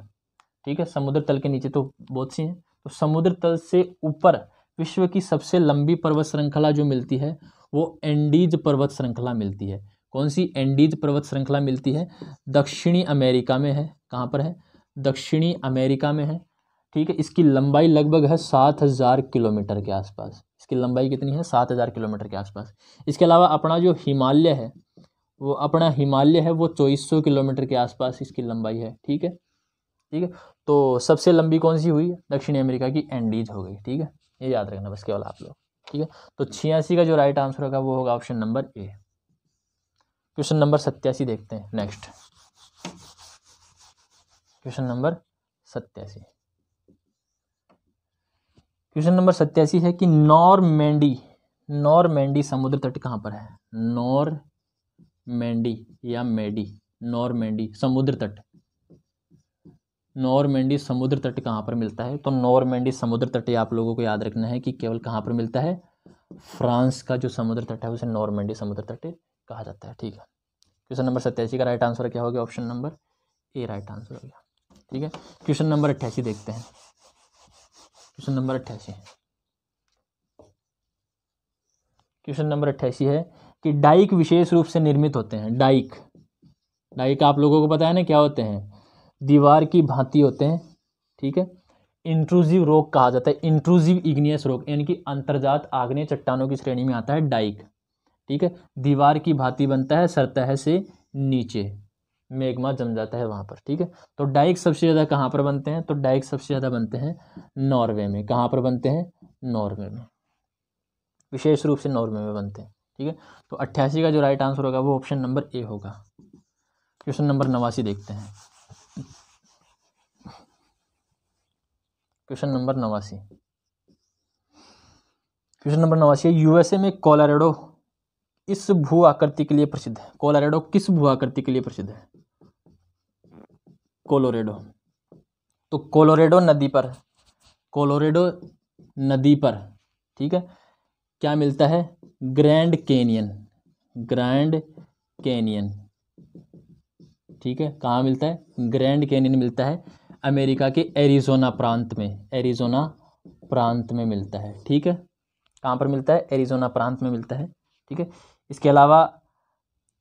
ठीक है, समुद्र तल के नीचे तो बहुत सी हैं, तो समुद्र तल से ऊपर विश्व की सबसे लंबी पर्वत श्रृंखला जो मिलती है वो एंडीज पर्वत श्रृंखला मिलती है। कौन सी, एंडीज पर्वत श्रृंखला मिलती है, दक्षिणी अमेरिका में है। कहाँ पर है, दक्षिणी अमेरिका में है, ठीक है। इसकी लंबाई लगभग है 7000 किलोमीटर के आसपास। इसकी लंबाई कितनी है, 7000 किलोमीटर के आसपास। इसके अलावा अपना जो हिमालय है वो 2400 किलोमीटर के आसपास इसकी लंबाई है, ठीक है, ठीक है। तो सबसे लंबी कौन सी हुई, दक्षिणी अमेरिका की एंडीज हो गई, ठीक है। ये याद रखना बस केवल आप लोग, ठीक है। तो 86 का जो राइट आंसर होगा वो होगा ऑप्शन नंबर ए। क्वेश्चन नंबर 87 देखते हैं next. Question number 87, question number 87 है कि नॉरमैंडी समुद्र तट कहाँ पर है, नॉरमैंडी या मैडी, नॉरमैंडी समुद्र तट, नॉरमैंडी समुद्र तट कहाँ पर मिलता है। तो नॉरमैंडी समुद्र तट आप लोगों को याद रखना है कि केवल कहाँ पर मिलता है, फ्रांस का जो समुद्र तट है उसे नॉरमैंडी समुद्र तट कहा जाता है, ठीक है। क्वेश्चन नंबर 87 का राइट आंसर क्या हो गया, option number A right answer हो गया, ठीक है। क्वेश्चन नंबर 88 देखते हैं। क्वेश्चन नंबर 88, क्वेश्चन नंबर 88 है कि डाइक विशेष रूप से निर्मित होते हैं। डाइक आप लोगों को पता है ना क्या होते हैं, दीवार की भांति होते हैं, ठीक है। इंट्रूसिव रॉक कहा जाता है, इंट्रूसिव इग्नियस रॉक, यानी कि अंतर्जात आग्नेय चट्टानों की श्रेणी में आता है डाइक, ठीक है। दीवार की भांति बनता है, सतह से नीचे मैग्मा जम जाता है वहाँ पर, ठीक है। तो डाइक सबसे ज़्यादा कहाँ पर बनते हैं, तो डाइक सबसे ज़्यादा बनते हैं नॉर्वे में। कहाँ पर बनते हैं, नॉर्वे में, विशेष रूप से नॉर्वे में बनते हैं, ठीक है। तो 88 का जो राइट आंसर होगा वो ऑप्शन नंबर ए होगा। क्वेश्चन नंबर 89 देखते हैं। Question number 89, question number 89 USA में कोलोराडो इस भू आकृति के लिए प्रसिद्ध है। कोलोराडो किस भू आकृति के लिए प्रसिद्ध है, कोलोराडो। तो कोलोराडो नदी पर, ठीक है, क्या मिलता है, ग्रैंड कैनियन, ठीक है। कहाँ मिलता है, ग्रैंड कैनियन मिलता है अमेरिका के एरिज़ोना प्रांत में मिलता है, ठीक है। कहाँ पर मिलता है, एरिज़ोना प्रांत में मिलता है, ठीक है। इसके अलावा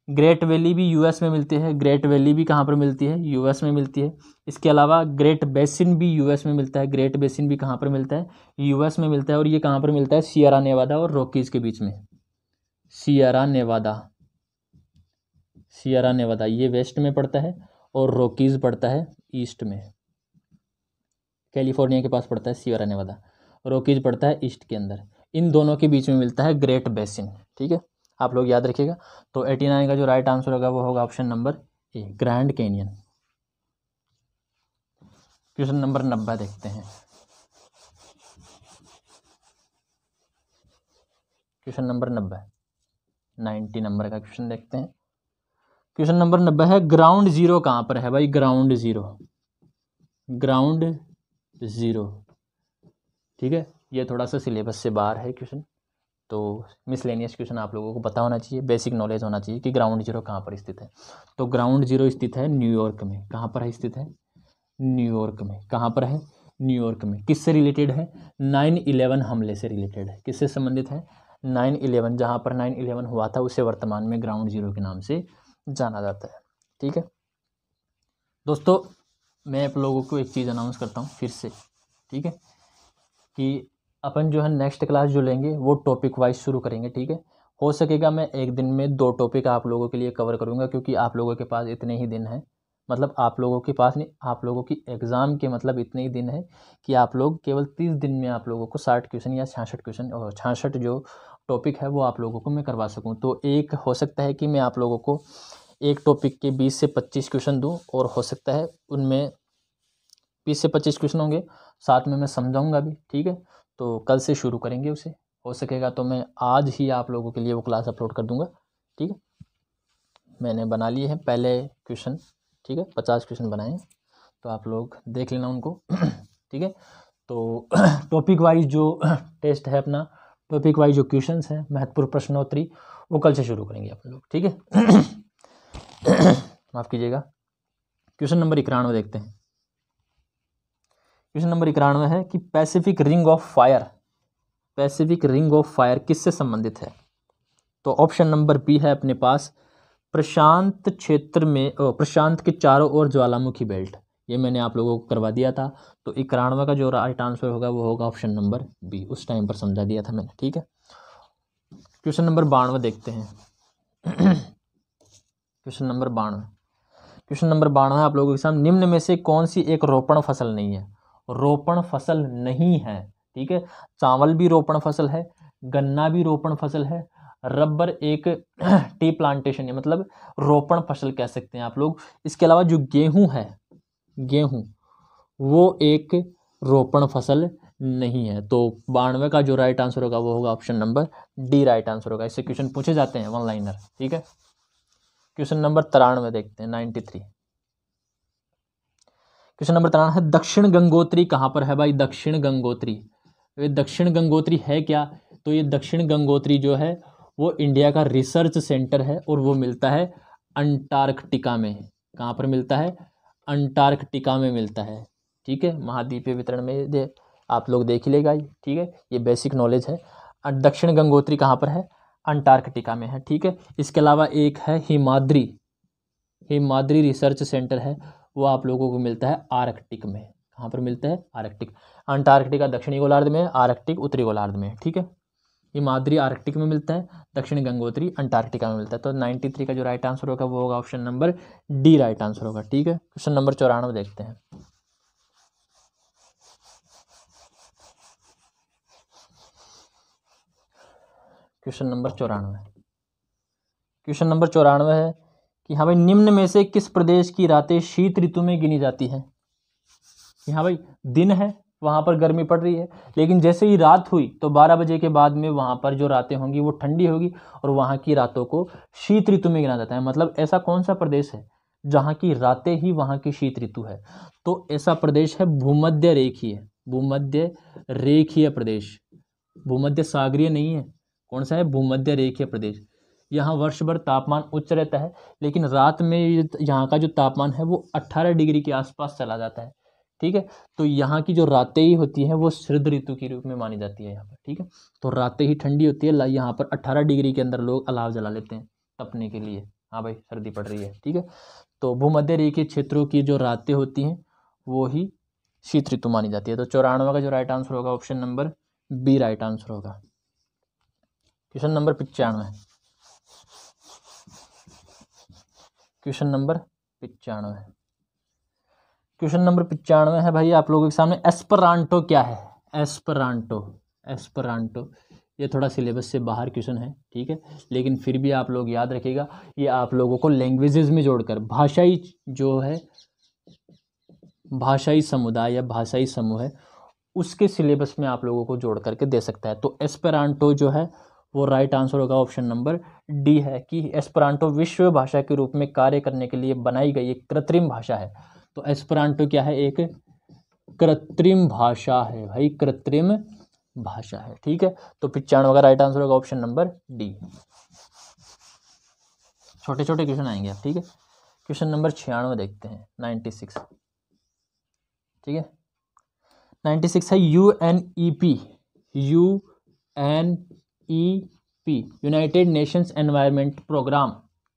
ग्रेट वैली भी यूएस में मिलती है, ग्रेट वैली भी कहाँ पर मिलती है, यूएस में मिलती है। इसके अलावा ग्रेट बेसिन भी यूएस में मिलता है, ग्रेट बेसिन भी कहाँ पर मिलता है, यूएस में मिलता है। और ये कहाँ पर मिलता है, सियरा नेवादा और रॉकीज़ के बीच में, सियरा नेवादा ये वेस्ट में पड़ता है और रॉकीज़ पड़ता है ईस्ट में, कैलिफोर्निया के पास पड़ता है सियरा नेवादा, रॉकीज़ पड़ता है ईस्ट के अंदर। इन दोनों के बीच में मिलता है ग्रेट बेसिन, ठीक है, आप लोग याद रखिएगा। तो 89 का जो राइट आंसर होगा वो होगा ऑप्शन नंबर ए, ग्रैंड कैनियन। क्वेश्चन नंबर 90 देखते हैं। क्वेश्चन नंबर 90 नंबर का क्वेश्चन देखते हैं। क्वेश्चन नंबर 90 है ग्राउंड जीरो कहाँ पर है भाई, ग्राउंड जीरो, ठीक है। ये थोड़ा सा सिलेबस से बाहर है क्वेश्चन, तो मिसलेनियस क्वेश्चन आप लोगों को पता होना चाहिए, बेसिक नॉलेज होना चाहिए कि ग्राउंड जीरो कहाँ पर स्थित है। तो ग्राउंड जीरो स्थित है न्यूयॉर्क में। कहाँ पर है स्थित है? न्यूयॉर्क में। कहाँ पर है? न्यूयॉर्क में। किससे रिलेटेड है? 9/11 हमले से रिलेटेड है। किससे संबंधित है? 9/11, जहाँ पर 9/11 हुआ था उसे वर्तमान में ग्राउंड जीरो के नाम से जाना जाता है। ठीक है दोस्तों, मैं आप लोगों को एक चीज़ अनाउंस करता हूँ फिर से, ठीक है, कि अपन जो है नेक्स्ट क्लास जो लेंगे वो टॉपिक वाइज शुरू करेंगे। ठीक है, हो सकेगा मैं एक दिन में 2 टॉपिक आप लोगों के लिए कवर करूँगा, क्योंकि आप लोगों के पास इतने ही दिन हैं, मतलब आप लोगों के पास नहीं, आप लोगों की एग्ज़ाम के मतलब इतने ही दिन है कि आप लोग केवल 30 दिन में आप लोगों को 60 क्वेश्चन या 66 क्वेश्चन और 66 जो टॉपिक है वो आप लोगों को मैं करवा सकूँ। तो एक हो सकता है कि मैं आप लोगों को एक टॉपिक के 20 से 25 क्वेश्चन दूँ, और हो सकता है उनमें 20 से 25 क्वेश्चन होंगे, साथ में मैं समझाऊंगा भी। ठीक है, तो कल से शुरू करेंगे उसे, हो सकेगा तो मैं आज ही आप लोगों के लिए वो क्लास अपलोड कर दूंगा। ठीक है, मैंने बना लिए हैं पहले क्वेश्चन, ठीक है, 50 क्वेश्चन बनाए हैं, तो आप लोग देख लेना उनको। ठीक है, तो टॉपिक वाइज जो टेस्ट है अपना, टॉपिक वाइज जो क्वेश्चंस हैं, महत्वपूर्ण प्रश्नोत्तरी, वो कल से शुरू करेंगे आप लोग। ठीक है, माफ़ कीजिएगा। क्वेश्चन नंबर 91 देखते हैं। क्वेश्चन नंबर 91 है कि Pacific ring of fire, Pacific ring of fire किससे संबंधित है? तो ऑप्शन नंबर बी है अपने पास प्रशांत क्षेत्र में, प्रशांत के चारों ओर ज्वालामुखी बेल्ट। ये मैंने आप लोगों को करवा दिया था। तो 91 का जो राइट आंसर होगा वो होगा ऑप्शन नंबर बी, उस टाइम पर समझा दिया था मैंने। ठीक है, क्वेश्चन नंबर 92 देखते हैं। क्वेश्चन नंबर 92, क्वेश्चन नंबर 92 आप लोगों के सामने, निम्न में से कौन सी एक रोपण फसल नहीं है? रोपण फसल नहीं है। ठीक है, चावल भी रोपण फसल है, गन्ना भी रोपण फसल है, रबर एक टी प्लांटेशन है, मतलब रोपण फसल कह सकते हैं आप लोग। इसके अलावा जो गेहूं है, गेहूं वो एक रोपण फसल नहीं है। तो 92 का जो राइट आंसर होगा वो होगा option number D, right answer होगा। इससे क्वेश्चन पूछे जाते हैं 1 लाइनर। ठीक है, क्वेश्चन नंबर 93 देखते हैं, 93। क्वेश्चन नंबर 93 है दक्षिण गंगोत्री कहाँ पर है भाई? दक्षिण गंगोत्री, ये दक्षिण गंगोत्री है क्या? तो ये दक्षिण गंगोत्री जो है वो इंडिया का रिसर्च सेंटर है, और वो मिलता है अंटार्कटिका में। कहाँ पर मिलता है? अंटार्कटिका में मिलता है। ठीक है, महाद्वीपीय वितरण में आप लोग देख ही लेगा। ठीक है, ये बेसिक नॉलेज है। दक्षिण गंगोत्री कहाँ पर है? अंटार्कटिका में है। ठीक है, इसके अलावा एक है हिमाद्री, हिमाद्री रिसर्च सेंटर है, वो आप लोगों को मिलता है आर्कटिक में। कहाँ पर मिलता है? आर्कटिक। अंटार्कटिका दक्षिणी गोलार्ध में है, आर्कटिक उत्तरी गोलार्ध में है। ठीक है, हिमाद्री आर्कटिक में मिलता है, दक्षिण गंगोत्री अंटार्कटिका में मिलता है। तो 93 का जो राइट आंसर होगा वो होगा option number D, right answer होगा। ठीक है, क्वेश्चन नंबर 94 देखते हैं। क्वेश्चन नंबर 94, क्वेश्चन नंबर 94 है कि हाँ भाई, निम्न में से किस प्रदेश की रातें शीत ऋतु में गिनी जाती है? कि हाँ भाई, दिन है वहाँ पर गर्मी पड़ रही है, लेकिन जैसे ही रात हुई तो 12 बजे के बाद में वहाँ पर जो रातें होंगी वो ठंडी होगी, और वहाँ की रातों को शीत ऋतु में गिना जाता है। मतलब ऐसा कौन सा प्रदेश है जहाँ की रातें ही वहाँ की शीत ऋतु है? तो ऐसा प्रदेश है भूमध्य रेखीय, भूमध्य रेखीय प्रदेश, भूमध्य सागरीय नहीं है। कौन सा है? भूमध्य रेखीय प्रदेश। यहाँ वर्ष भर तापमान उच्च रहता है, लेकिन रात में यहाँ का जो तापमान है वो 18 डिग्री के आसपास चला जाता है। ठीक है, तो यहाँ की जो रातें ही होती हैं वो शरद ऋतु के रूप में मानी जाती है यहाँ पर। ठीक है, तो रातें ही ठंडी होती है, यहाँ पर 18 डिग्री के अंदर लोग अलाव जला लेते हैं तपने के लिए। हाँ भाई, सर्दी पड़ रही है। ठीक है, तो भूमध्य रेखीय क्षेत्रों की जो रातें होती हैं वो ही शीत ऋतु मानी जाती है। तो 94 का जो राइट आंसर होगा option number B, right answer होगा। Question number 95, question number 95, question number 95 है भाई आप लोगों के सामने, एस्परांटो क्या है? एस्परांटो, एस्परांटो ये थोड़ा सिलेबस से बाहर क्वेश्चन है। ठीक है, लेकिन फिर भी आप लोग याद रखिएगा, ये आप लोगों को लैंग्वेजेस में जोड़कर, भाषाई जो है, भाषाई समुदाय या भाषाई समूह है, उसके सिलेबस में आप लोगों को जोड़ करके दे सकता है। तो एस्पेरांटो जो है वो राइट आंसर होगा ऑप्शन नंबर डी है, कि एस्पेरांटो विश्व भाषा के रूप में कार्य करने के लिए बनाई गई एक कृत्रिम भाषा है। तो एस्पेरांटो क्या है? एक कृत्रिम भाषा है भाई, कृत्रिम भाषा है। ठीक है, तो 95 का राइट आंसर होगा ऑप्शन नंबर डी। छोटे छोटे क्वेश्चन आएंगे आप। ठीक है, क्वेश्चन नंबर 96 देखते हैं, 96। ठीक है, 96 है UNEP, United Nations Environment Programme.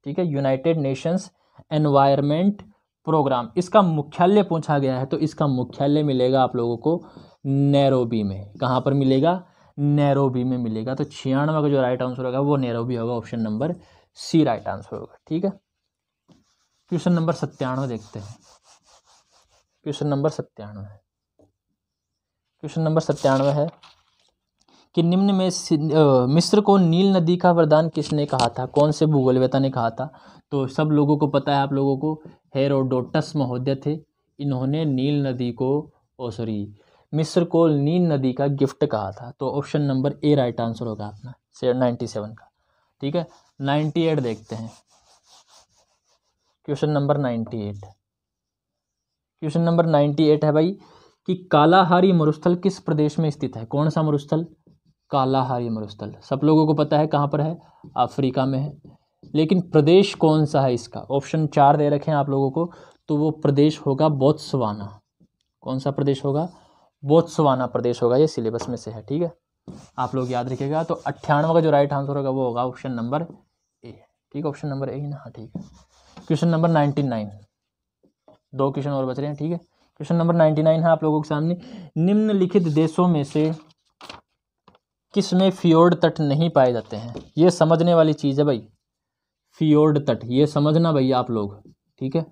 ठीक है, यूनाइटेड नेशंस एनवायरनमेंट प्रोग्राम, इसका मुख्यालय पूछा गया है, तो इसका मुख्यालय मिलेगा आप लोगों को नैरोबी में। कहाँ पर मिलेगा? नैरोबी में मिलेगा। तो 96 का जो राइट आंसर होगा वो नैरोबी होगा, option number C right answer होगा। ठीक है, क्वेश्चन नंबर 97 देखते हैं। क्वेश्चन नंबर 97 है, क्वेश्चन नंबर 97 है कि निम्न में मिस्र को नील नदी का वरदान किसने कहा था? कौन से भूगोलवेत्ता ने कहा था? तो सब लोगों को पता है, आप लोगों को हेरोडोटस महोदय थे, इन्होंने नील नदी को मिस्र को नील नदी का गिफ्ट कहा था। तो option number A right answer होगा अपना 97 का। ठीक है, 98 देखते हैं, क्वेश्चन नंबर 98। क्वेश्चन नंबर 98 है भाई कि कालाहारी मरुस्थल किस प्रदेश में स्थित है? कौन सा मरुस्थल? कालाहारी मरुस्थल सब लोगों को पता है कहाँ पर है, अफ्रीका में है, लेकिन प्रदेश कौन सा है इसका? ऑप्शन 4 दे रखे हैं आप लोगों को, तो वो प्रदेश होगा बोत्सवाना। कौन सा प्रदेश होगा? बोत्सवाना प्रदेश होगा, ये सिलेबस में से है। ठीक है, आप लोग याद रखिएगा। तो 98 का जो राइट आंसर होगा वो होगा ऑप्शन नंबर ए। ठीक है, ऑप्शन नंबर ए ना, हाँ ठीक है। क्वेश्चन नंबर 99, 2 क्वेश्चन और बच रहे हैं। ठीक है, क्वेश्चन नंबर 99 है आप लोगों के सामने, निम्नलिखित देशों में से किस में फियोर्ड तट नहीं पाए जाते हैं? ये समझने वाली चीज़ है भाई, फियोर्ड तट, ये समझना भैया आप लोग। ठीक है,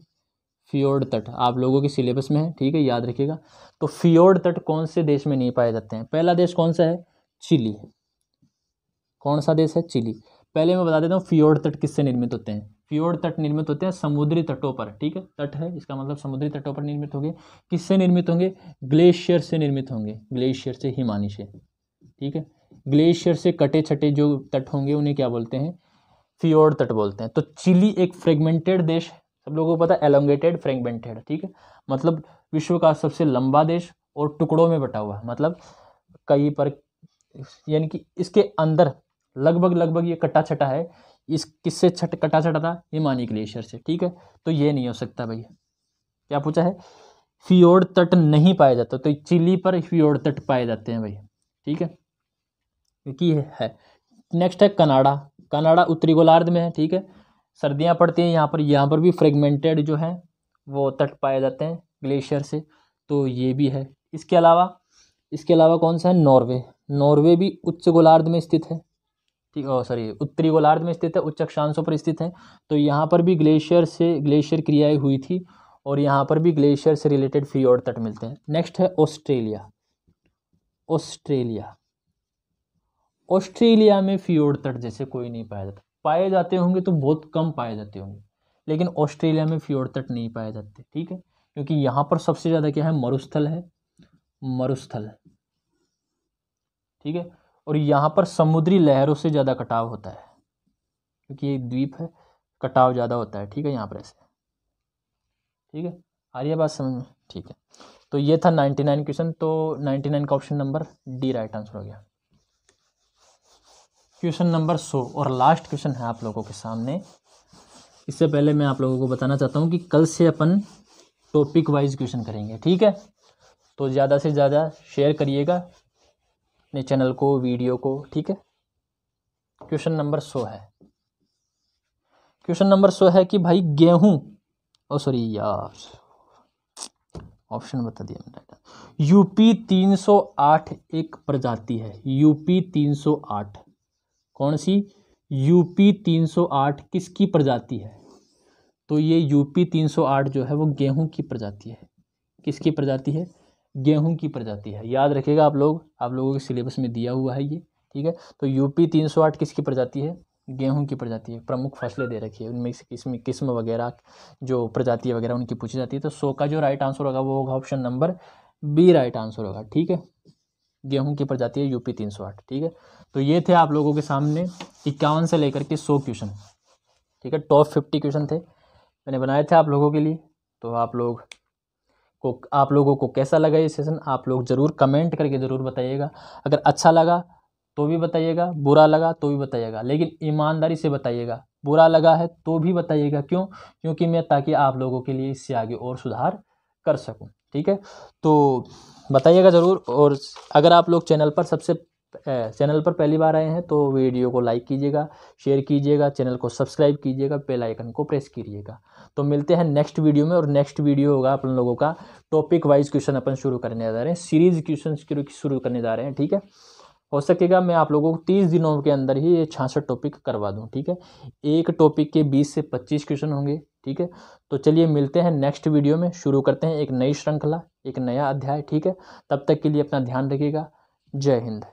फियोर्ड तट आप लोगों के सिलेबस में है। ठीक है, याद रखिएगा। तो फियोर्ड तट कौन से देश में नहीं पाए जाते हैं? पहला देश कौन सा है? चिली। कौन सा देश है? चिली। पहले मैं बता देता हूँ फियोर्ड तट किससे निर्मित होते हैं। फियोर्ड तट निर्मित होते हैं समुद्री तटों पर। ठीक है, तट है इसका मतलब समुद्री तटों पर निर्मित होंगे। किससे निर्मित होंगे? ग्लेशियर से निर्मित होंगे, ग्लेशियर से, हिमानी से। ठीक है, ग्लेशियर से कटे छटे जो तट होंगे उन्हें क्या बोलते हैं? फियोर्ड तट बोलते हैं। तो चिली एक फ्रेगमेंटेड देश, सब लोगों को पता है, एलोंगेटेड फ्रेगमेंटेड। ठीक है, मतलब विश्व का सबसे लंबा देश और टुकड़ों में बटा हुआ, मतलब कहीं पर, यानी कि इसके अंदर लगभग ये कटा छटा है। इस किससे कटा छटा था? हिमानी ग्लेशियर से। ठीक है, तो ये नहीं हो सकता भैया। क्या पूछा है? फियोर्ड तट नहीं पाए जाते, तो चिली पर फियोर्ड तट पाए जाते हैं भाई। ठीक है, क्योंकि है। नेक्स्ट है कनाडा। कनाडा उत्तरी गोलार्ध में है। ठीक है, सर्दियाँ पड़ती हैं यहाँ पर भी फ्रेगमेंटेड जो है वो तट पाए जाते हैं ग्लेशियर से, तो ये भी है। इसके अलावा कौन सा है? नॉर्वे। नॉर्वे भी उच्च गोलार्ध में स्थित है। ठीक, उत्तरी गोलार्ध में स्थित है, उच्च अक्षांशों पर स्थित है। तो यहाँ पर भी ग्लेशियर क्रियाएं हुई थी और यहाँ पर भी ग्लेशियर से रिलेटेड फियोर्ड तट मिलते हैं। नेक्स्ट है ऑस्ट्रेलिया। ऑस्ट्रेलिया में फियोर्ड तट जैसे कोई नहीं पाया जाता। पाए जाते होंगे तो बहुत कम पाए जाते होंगे, लेकिन ऑस्ट्रेलिया में फियोर्ड तट नहीं पाए जाते। ठीक है, क्योंकि यहाँ पर सबसे ज़्यादा क्या है? मरुस्थल है, मरुस्थल। ठीक है, और यहाँ पर समुद्री लहरों से ज़्यादा कटाव होता है, क्योंकि ये द्वीप है, कटाव ज़्यादा होता है। ठीक है, यहाँ पर ऐसे। ठीक है, आ रही है बात समझ में? ठीक है, तो ये था 99 क्वेश्चन। तो 99 का option number D right answer हो गया। क्वेश्चन नंबर 100 और लास्ट क्वेश्चन है आप लोगों के सामने। इससे पहले मैं आप लोगों को बताना चाहता हूँ कि कल से अपन टॉपिक वाइज क्वेश्चन करेंगे। ठीक है, तो ज़्यादा से ज़्यादा शेयर करिएगा अपने चैनल को, वीडियो को। ठीक है, क्वेश्चन नंबर 100 है। क्वेश्चन नंबर 100 है कि भाई गेहूँ, ऑप्शन बता दिया मैंने। यूपी 308 एक प्रजाति है। यूपी 308 कौन सी? यूपी 308 किसकी प्रजाति है? तो ये यूपी 308 जो है वो गेहूं की प्रजाति है। किसकी प्रजाति है? गेहूं की प्रजाति है। याद रखिएगा आप लोगों के सिलेबस में दिया हुआ है ये। ठीक है, तो यूपी 308 किसकी प्रजाति है? गेहूं की प्रजाति है। प्रमुख फसलें दे रखी है, उनमें से किस्म वगैरह जो प्रजाति वगैरह उनकी पूछी जाती है। तो 100 का जो राइट आंसर होगा वो होगा option number B right answer होगा। ठीक है, गेहूं की प्रजाति है यूपी 308। ठीक है, तो ये थे आप लोगों के सामने 51 से लेकर के 100 क्वेश्चन। ठीक है, टॉप 50 क्वेश्चन थे, मैंने बनाए थे आप लोगों के लिए। तो आप लोग को आप लोगों को कैसा लगा ये सेशन, आप लोग ज़रूर कमेंट करके ज़रूर बताइएगा। अगर अच्छा लगा तो भी बताइएगा, बुरा लगा तो भी बताइएगा, लेकिन ईमानदारी से बताइएगा। बुरा लगा है तो भी बताइएगा, क्यों? क्योंकि मैं ताकि आप लोगों के लिए इससे आगे और सुधार कर सकूं। ठीक है, तो बताइएगा ज़रूर। और अगर आप लोग चैनल पर पहली बार आए हैं तो वीडियो को लाइक कीजिएगा, शेयर कीजिएगा, चैनल को सब्सक्राइब कीजिएगा, बेल आइकन को प्रेस कीजिएगा। तो मिलते हैं नेक्स्ट वीडियो में, और नेक्स्ट वीडियो होगा अपन लोगों का टॉपिक वाइज क्वेश्चन अपन शुरू करने जा रहे हैं, सीरीज क्वेश्चन शुरू करने जा रहे हैं। ठीक है, हो सकेगा मैं आप लोगों को 30 दिनों के अंदर ही ये 66 टॉपिक करवा दूं। ठीक है, एक टॉपिक के 20 से 25 क्वेश्चन होंगे। ठीक है, तो चलिए मिलते हैं नेक्स्ट वीडियो में, शुरू करते हैं एक नई श्रृंखला, एक नया अध्याय। ठीक है, तब तक के लिए अपना ध्यान रखिएगा। जय हिंद।